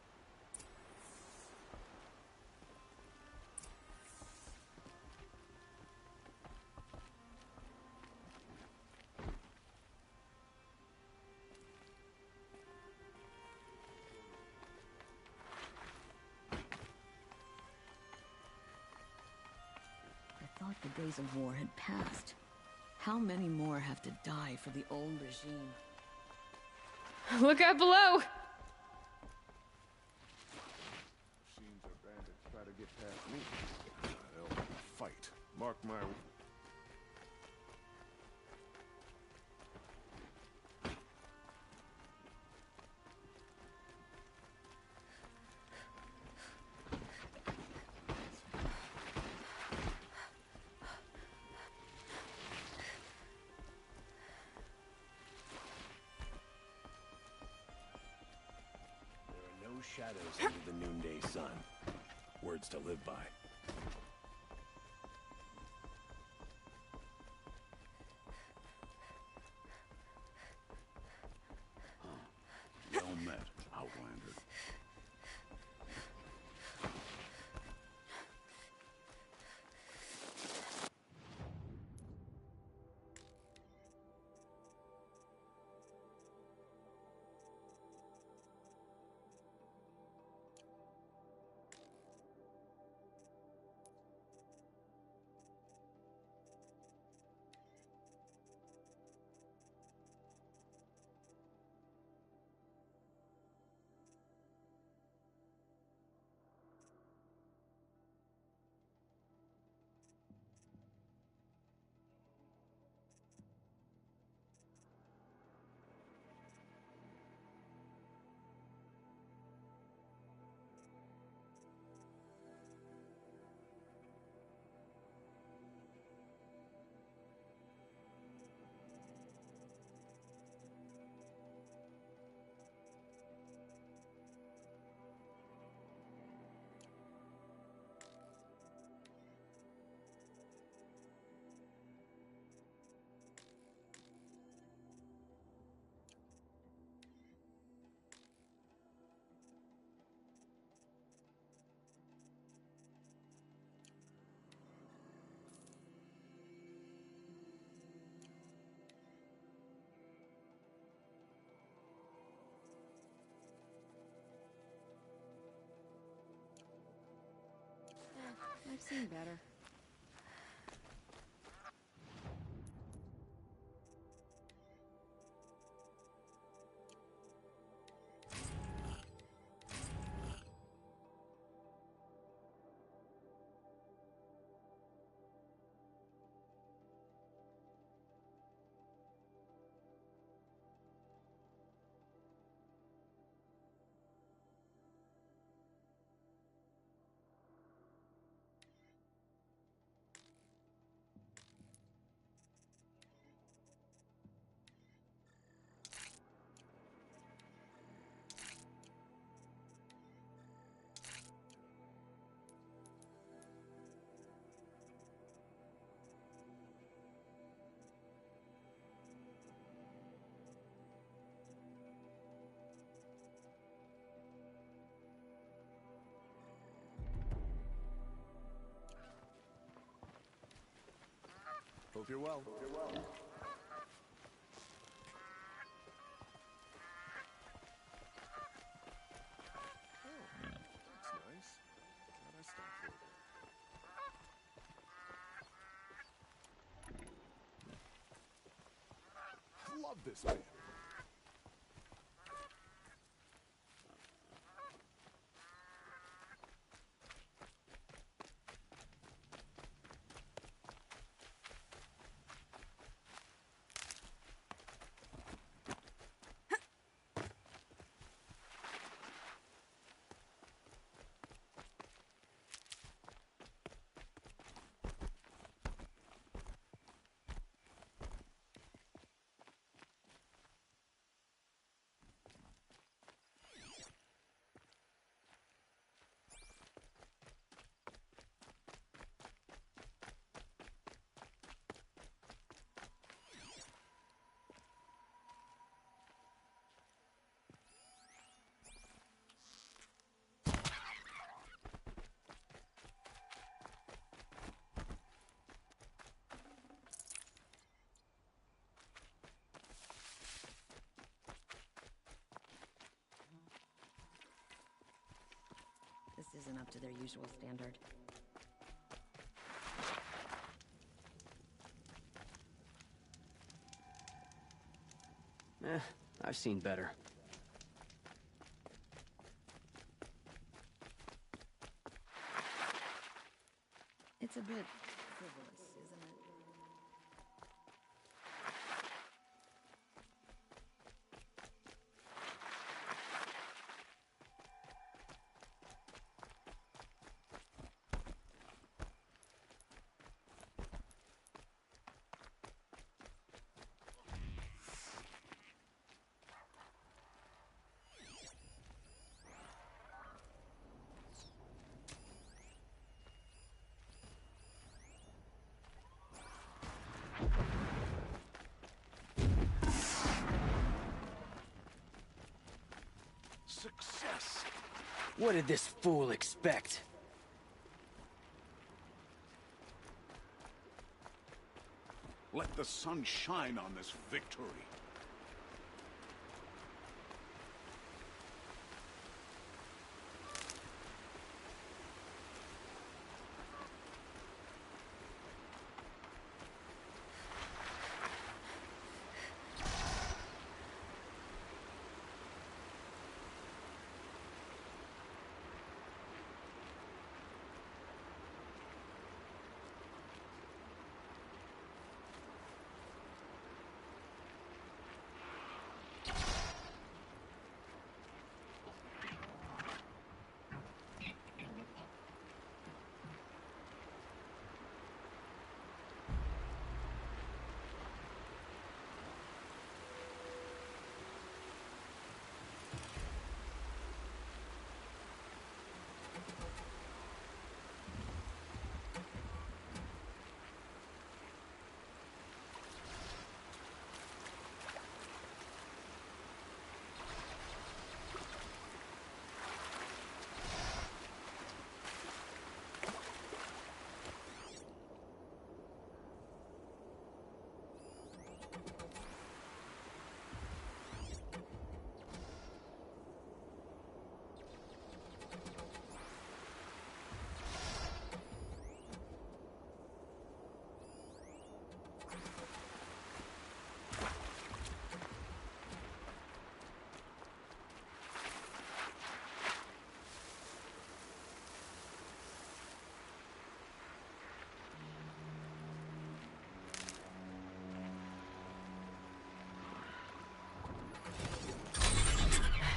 I thought the days of war had passed. How many more have to die for the old regime? Look out below! Machines or bandits try to get past me. They'll fight. Mark my... No shadows under the noonday sun. Words to live by. Well met, Outlander. I've seen better. Hope you're well. That's nice. Glad I stopped for it. Love this man. This isn't up to their usual standard. I've seen better. It's a bit frivolous, isn't it? Success! What did this fool expect? Let the sun shine on this victory.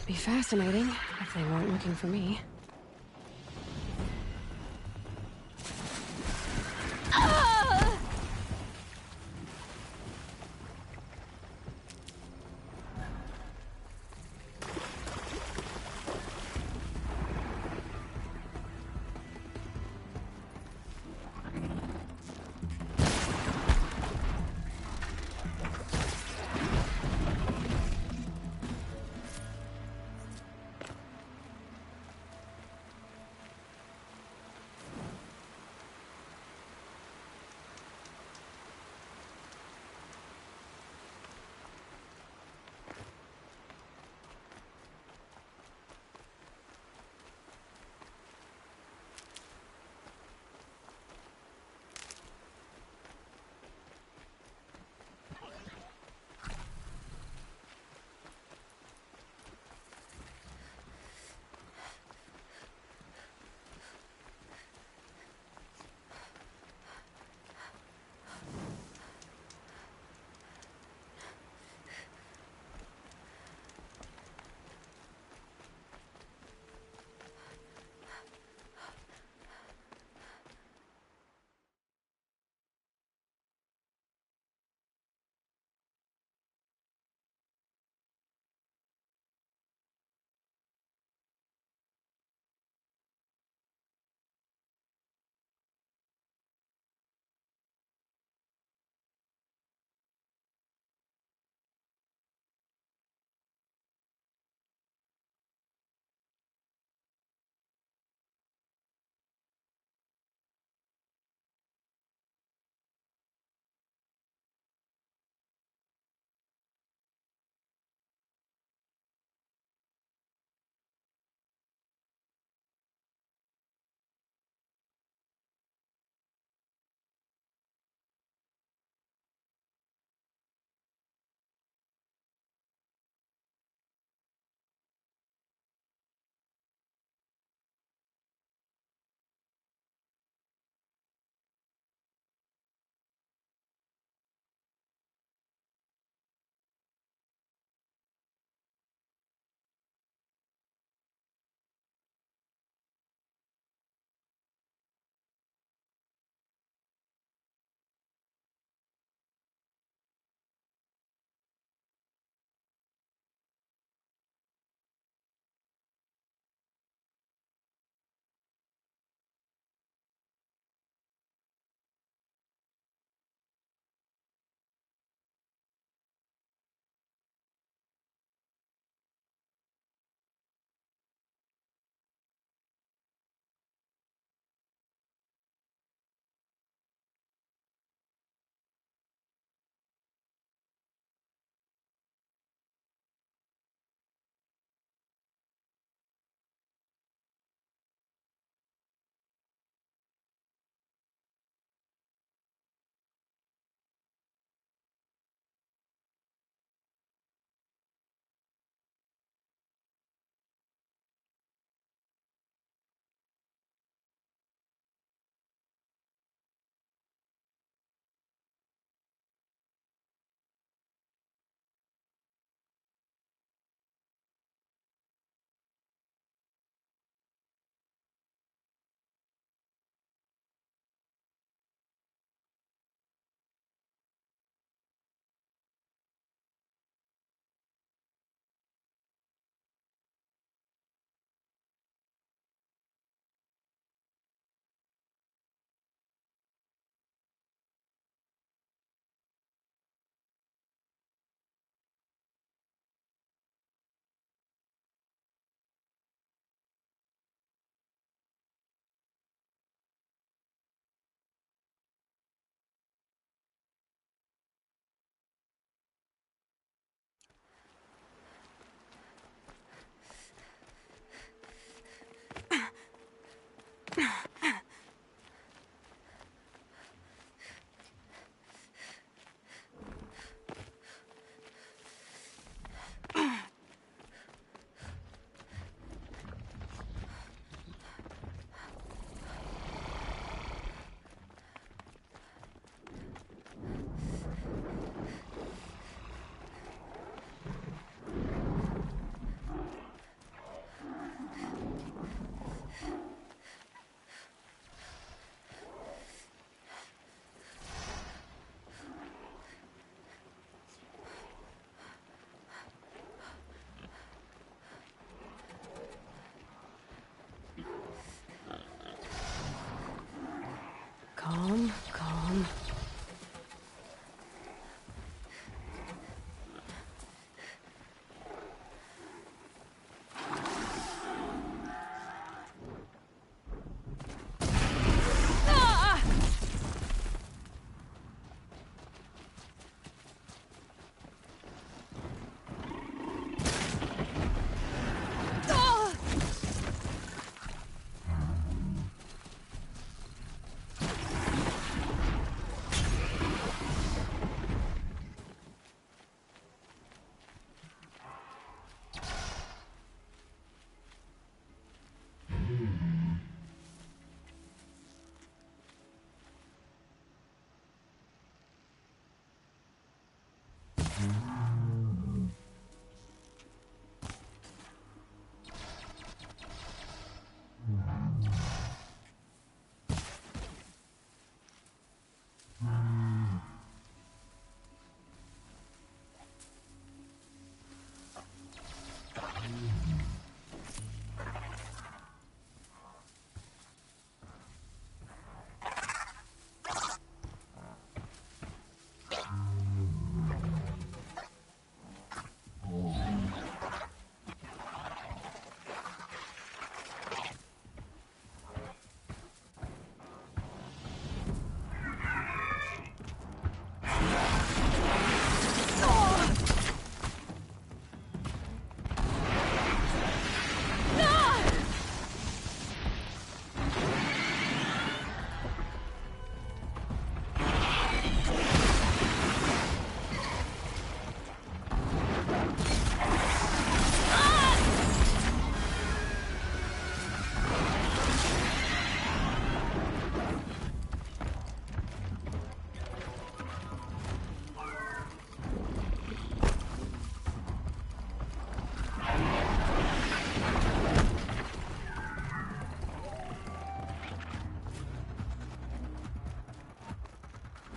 Be fascinating if they weren't looking for me.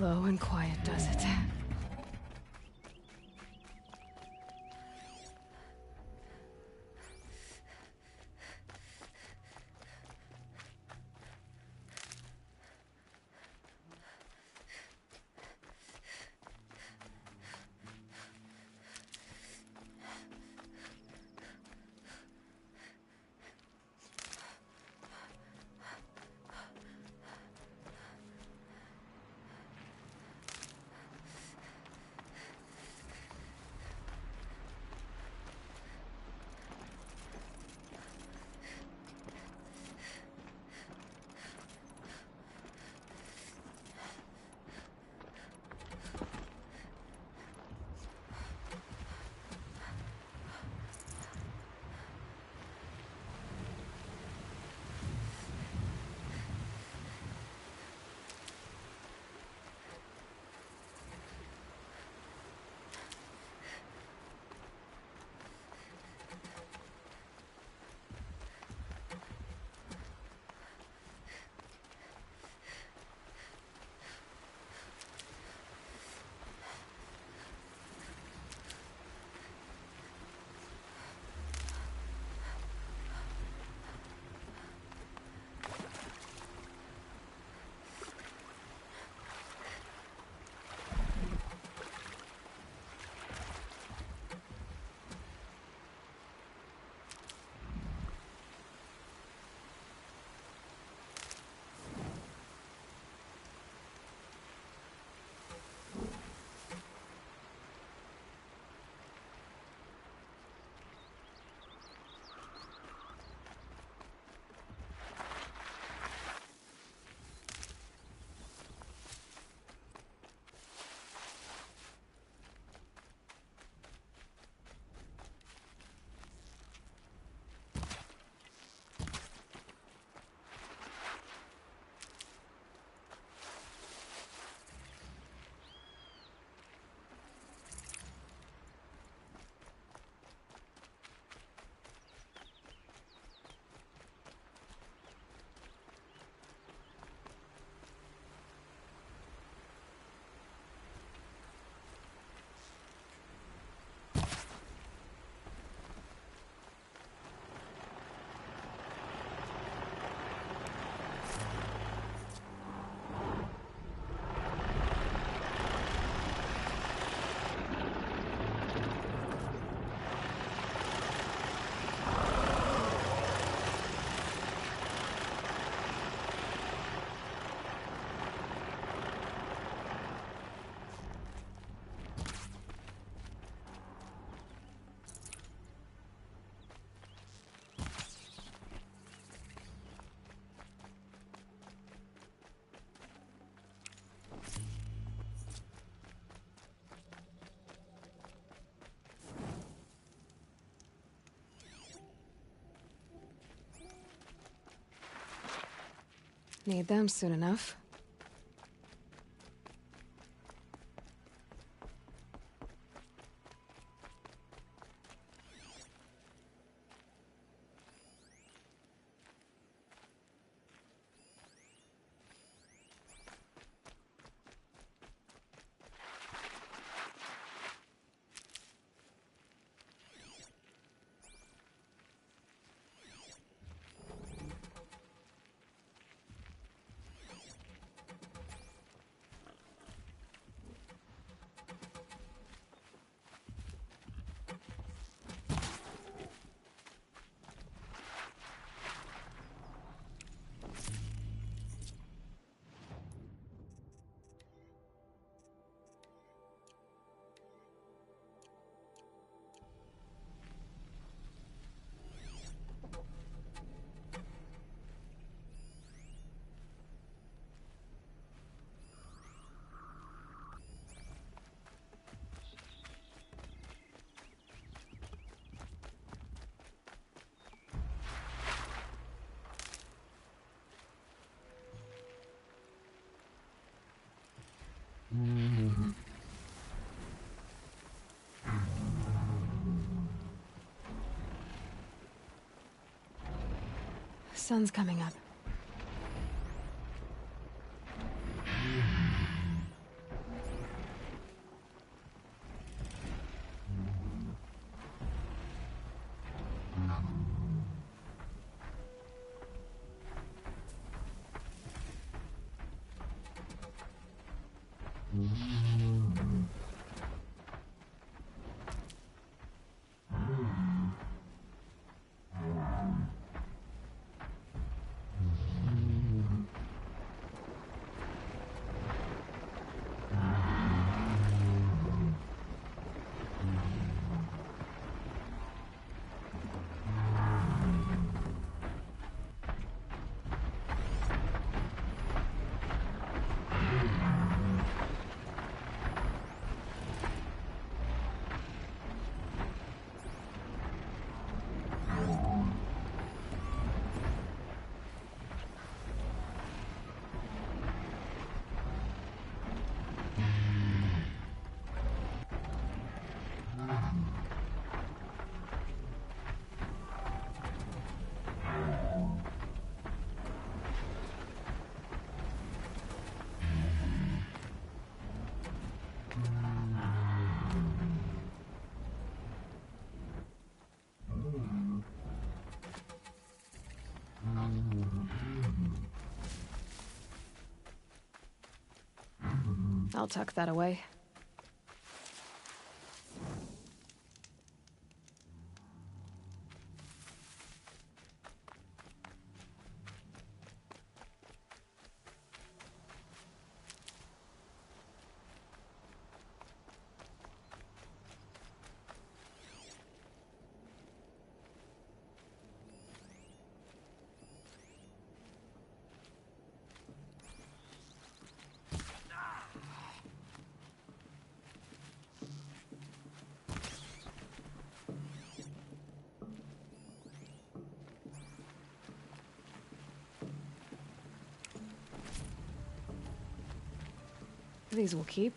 Slow and quiet does it. Need them soon enough. Sun's coming up. I'll tuck that away. These will keep.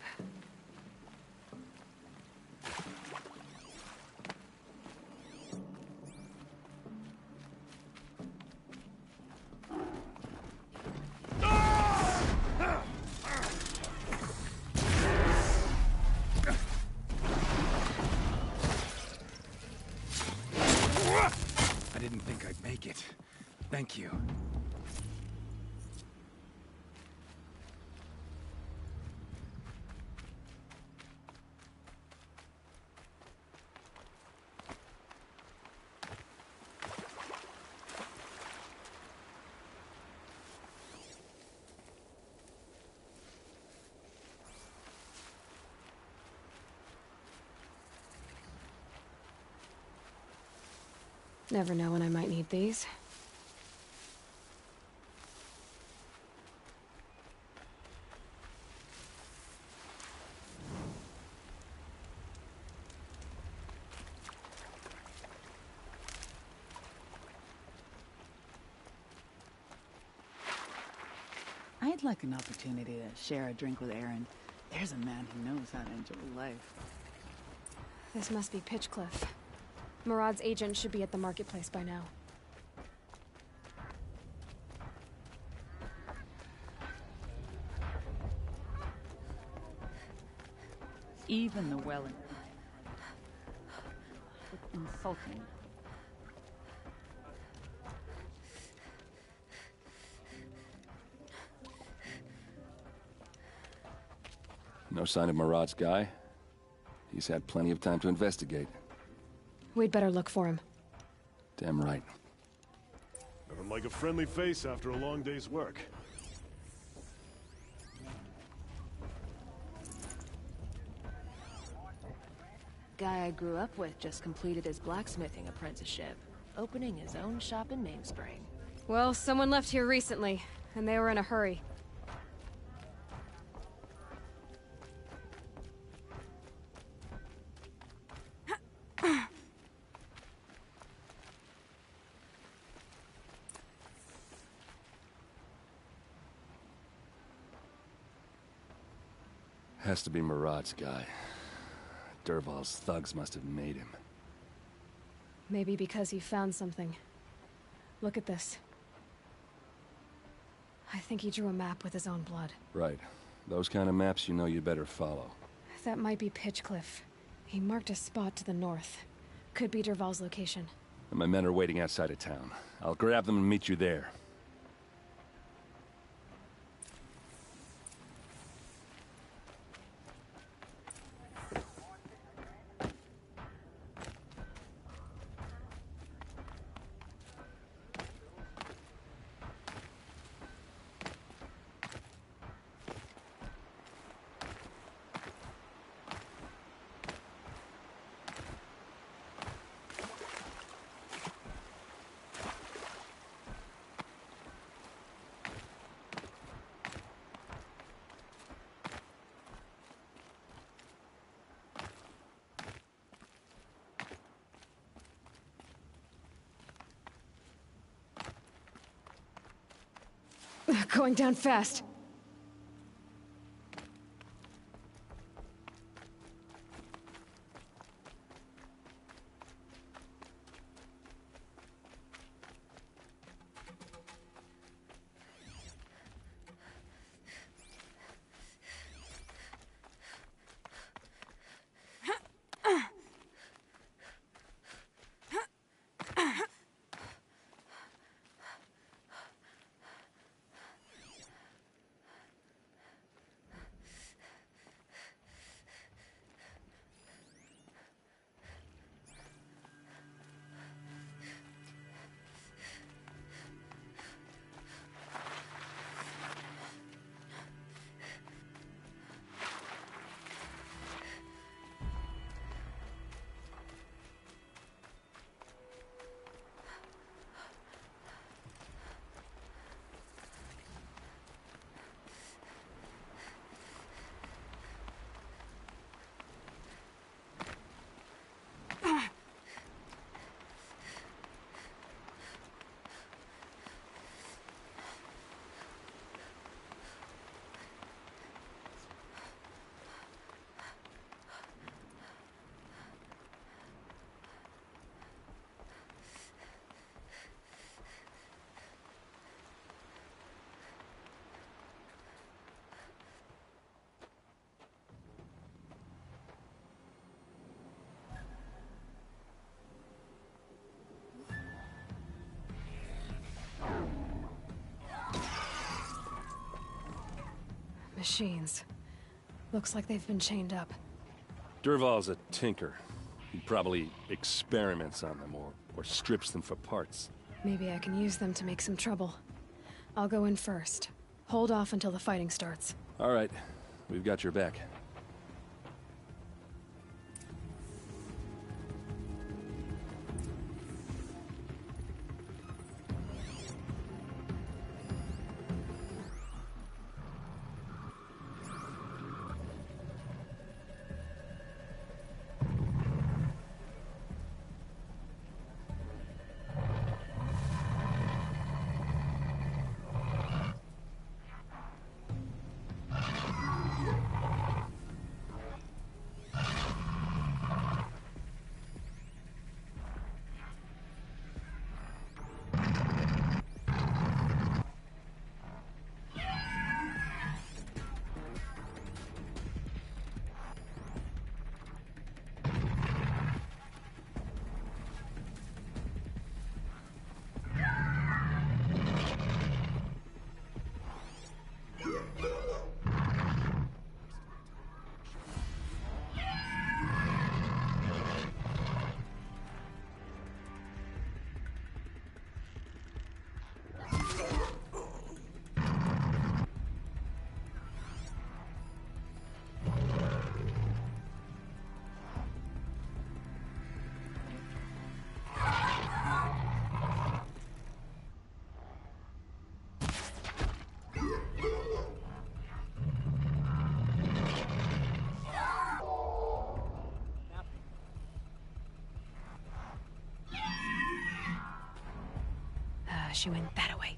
I didn't think I'd make it. Thank you. Never know when I might need these. I'd like an opportunity to share a drink with Aaron. There's a man who knows how to enjoy life. This must be Pitchcliff. Murad's agent should be at the marketplace by now. Even the Welling. It's insulting. No sign of Murad's guy? He's had plenty of time to investigate. We'd better look for him. Damn right. Nothing like a friendly face after a long day's work. Guy I grew up with just completed his blacksmithing apprenticeship, opening his own shop in Mainspring. Well, someone left here recently, and they were in a hurry. Has to be Murad's guy. Dervahl's thugs must have made him. Maybe because he found something. Look at this. I think he drew a map with his own blood. Right. Those kind of maps you know you better follow. That might be Pitchcliff. He marked a spot to the north. Could be Dervahl's location. And my men are waiting outside of town. I'll grab them and meet you there. Going down fast. Machines. Looks like they've been chained up. Dervahl's a tinker. He probably experiments on them or strips them for parts. Maybe I can use them to make some trouble. I'll go in first. Hold off until the fighting starts. All right. We've got your back. She went that away.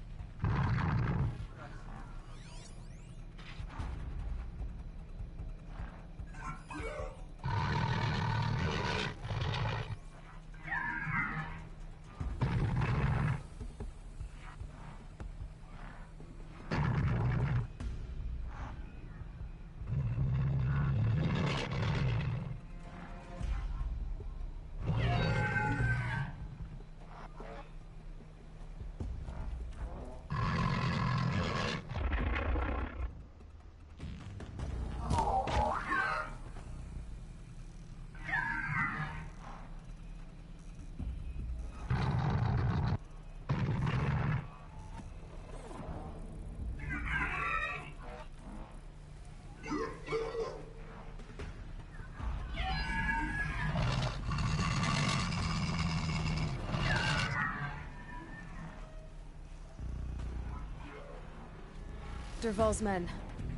Dervahl's men.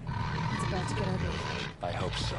It's about to get ugly. I hope so.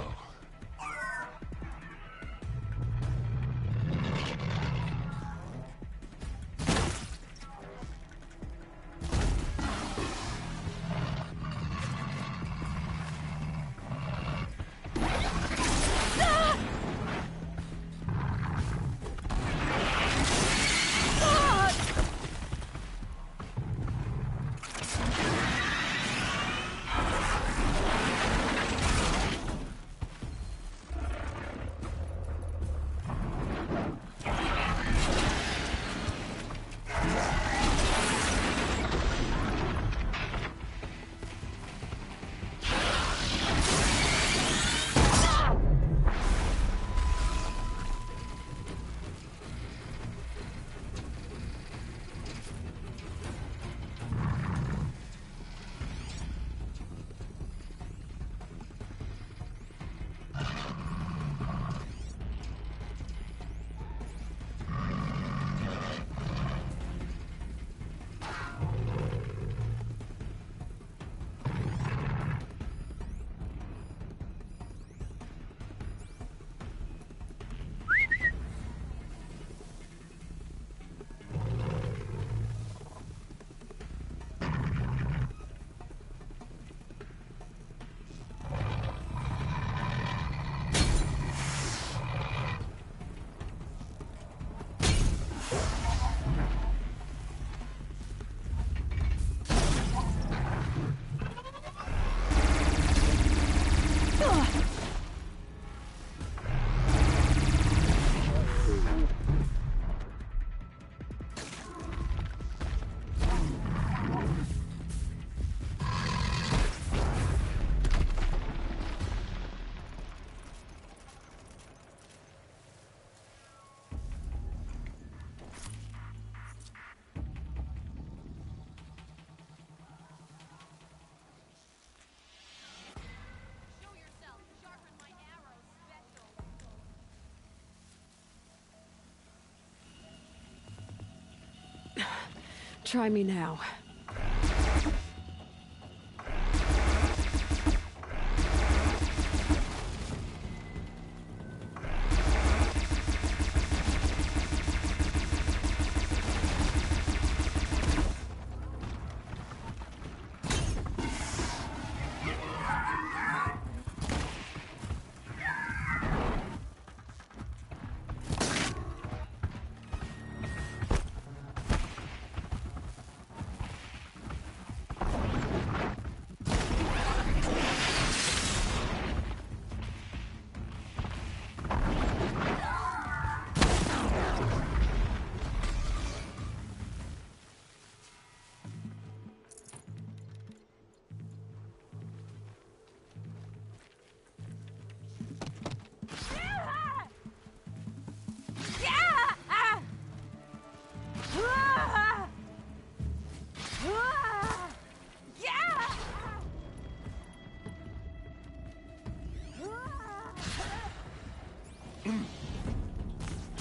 Try me now.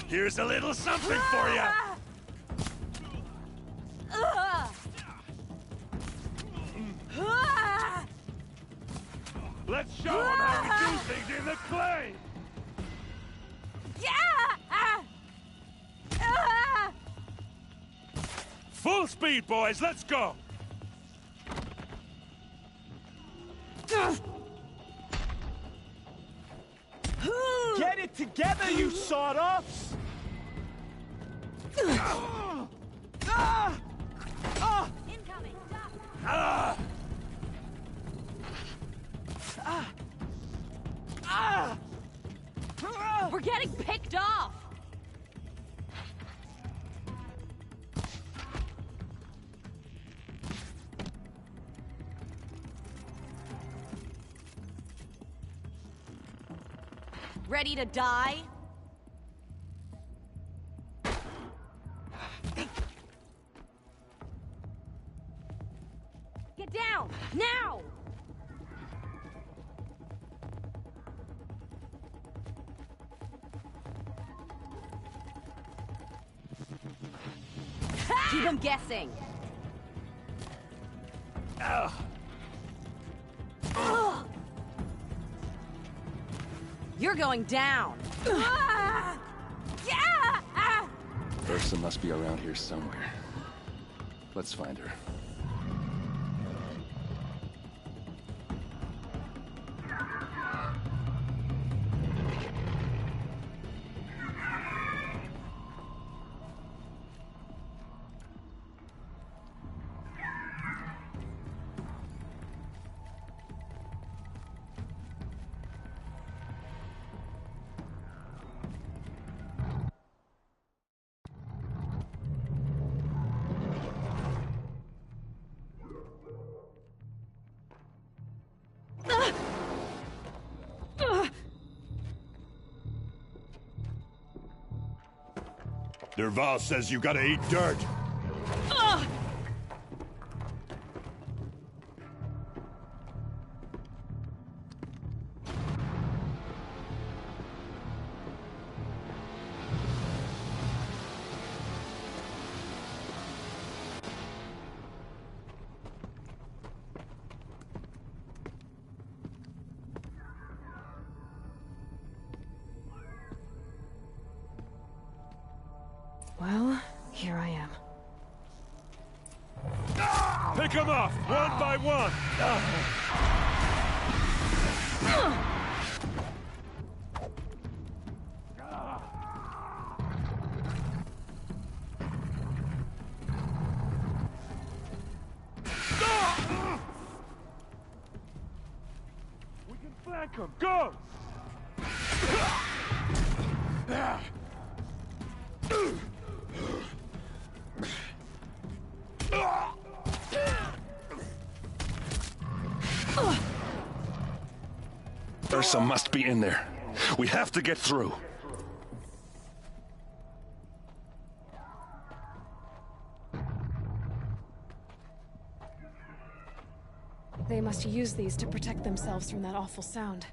Here's a little something for you! Let's show them how we do things in the clay! Full speed, boys, let's go! Get it together, you sawed-offs! Incoming! We're getting picked off! Ready to die? Get down! Now! Keep them guessing! You're going down! Ursa must be around here somewhere. Let's find her. Derval says you gotta eat dirt. Well, here I am. Pick them off, one by one! We can flank them, go! Ursa must be in there. We have to get through. They must use these to protect themselves from that awful sound.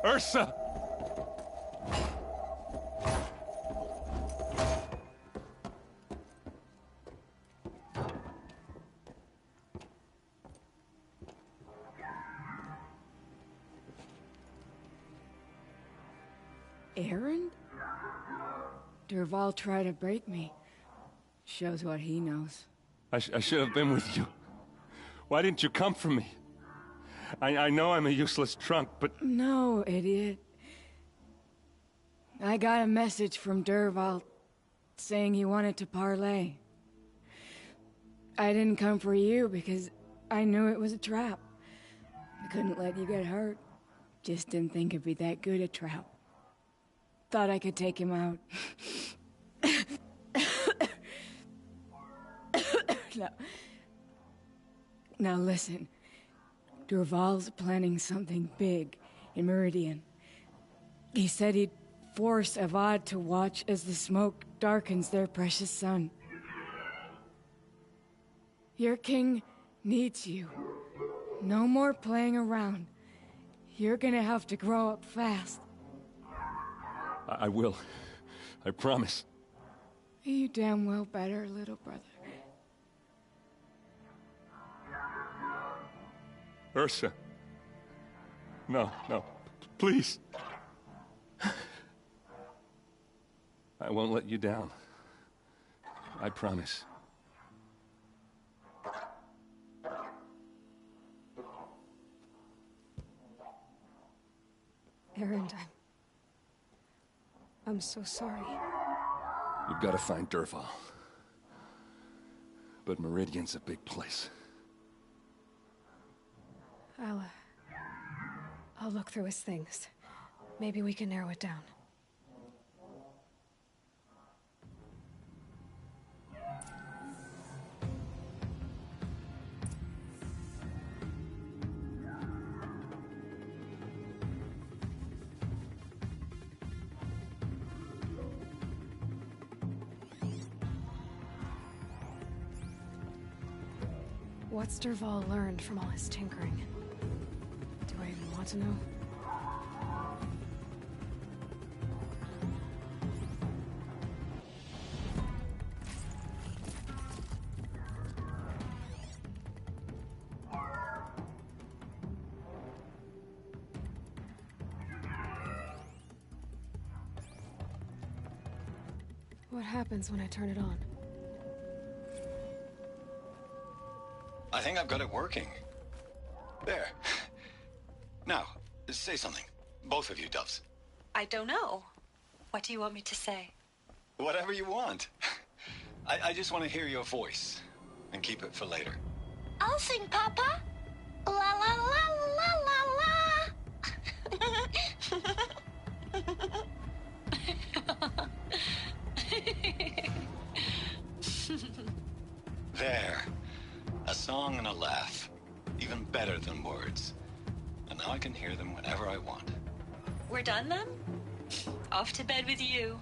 Ursa! Aaron? Durval tried to break me. Shows what he knows. I should have been with you. Why didn't you come for me? I know I'm a useless trunk, but... No, idiot. I got a message from Durval saying he wanted to parlay. I didn't come for you because I knew it was a trap. I couldn't let you get hurt. Just didn't think it'd be that good a trap. Thought I could take him out. Now listen. Durval's planning something big in Meridian. He said he'd force Avad to watch as the smoke darkens their precious sun. Your king needs you. No more playing around. You're gonna have to grow up fast. I will. I promise. You damn well better, little brother. Ursa. No, no. Please. I won't let you down. I promise. Aaron, I'm so sorry. You've got to find Durval. But Meridian's a big place. I'll look through his things. Maybe we can narrow it down. What's Durval learned from all his tinkering? Do I even want to know? What happens when I turn it on? I think I've got it working. There. Now, say something. Both of you, Doves. I don't know. What do you want me to say? Whatever you want. I just want to hear your voice. And keep it for later. I'll sing, Papa. La la la la la la. There. A song and a laugh. Even better than words. And now I can hear them whenever I want. We're done then? Off to bed with you.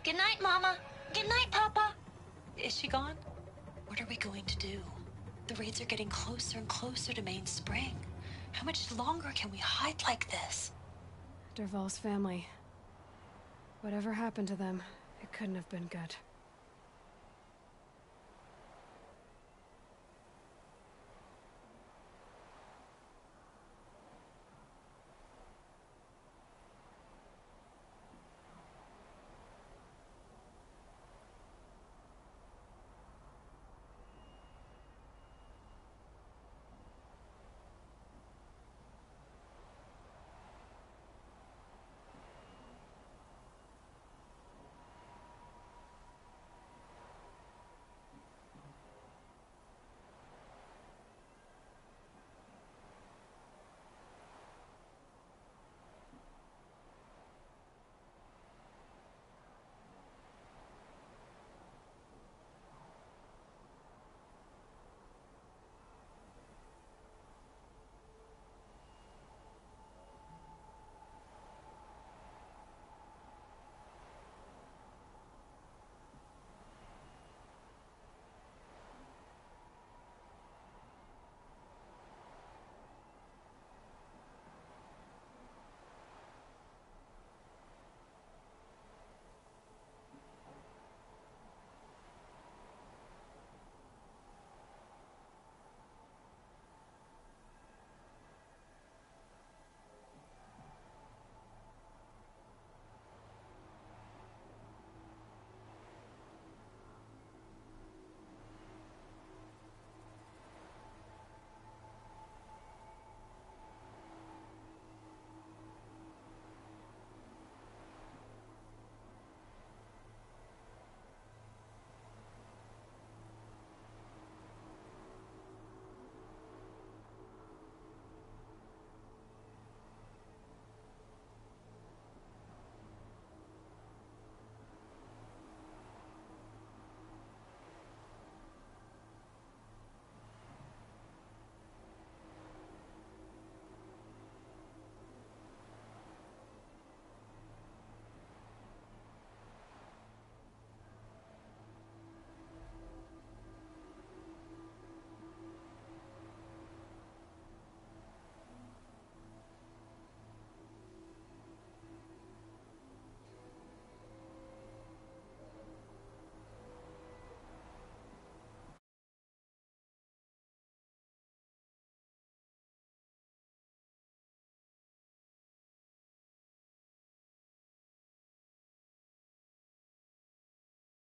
Good night, Mama. Good night, Papa. Is she gone? What are we going to do? The raids are getting closer and closer to Main Spring. How much longer can we hide like this? Durval's family. Whatever happened to them, it couldn't have been good.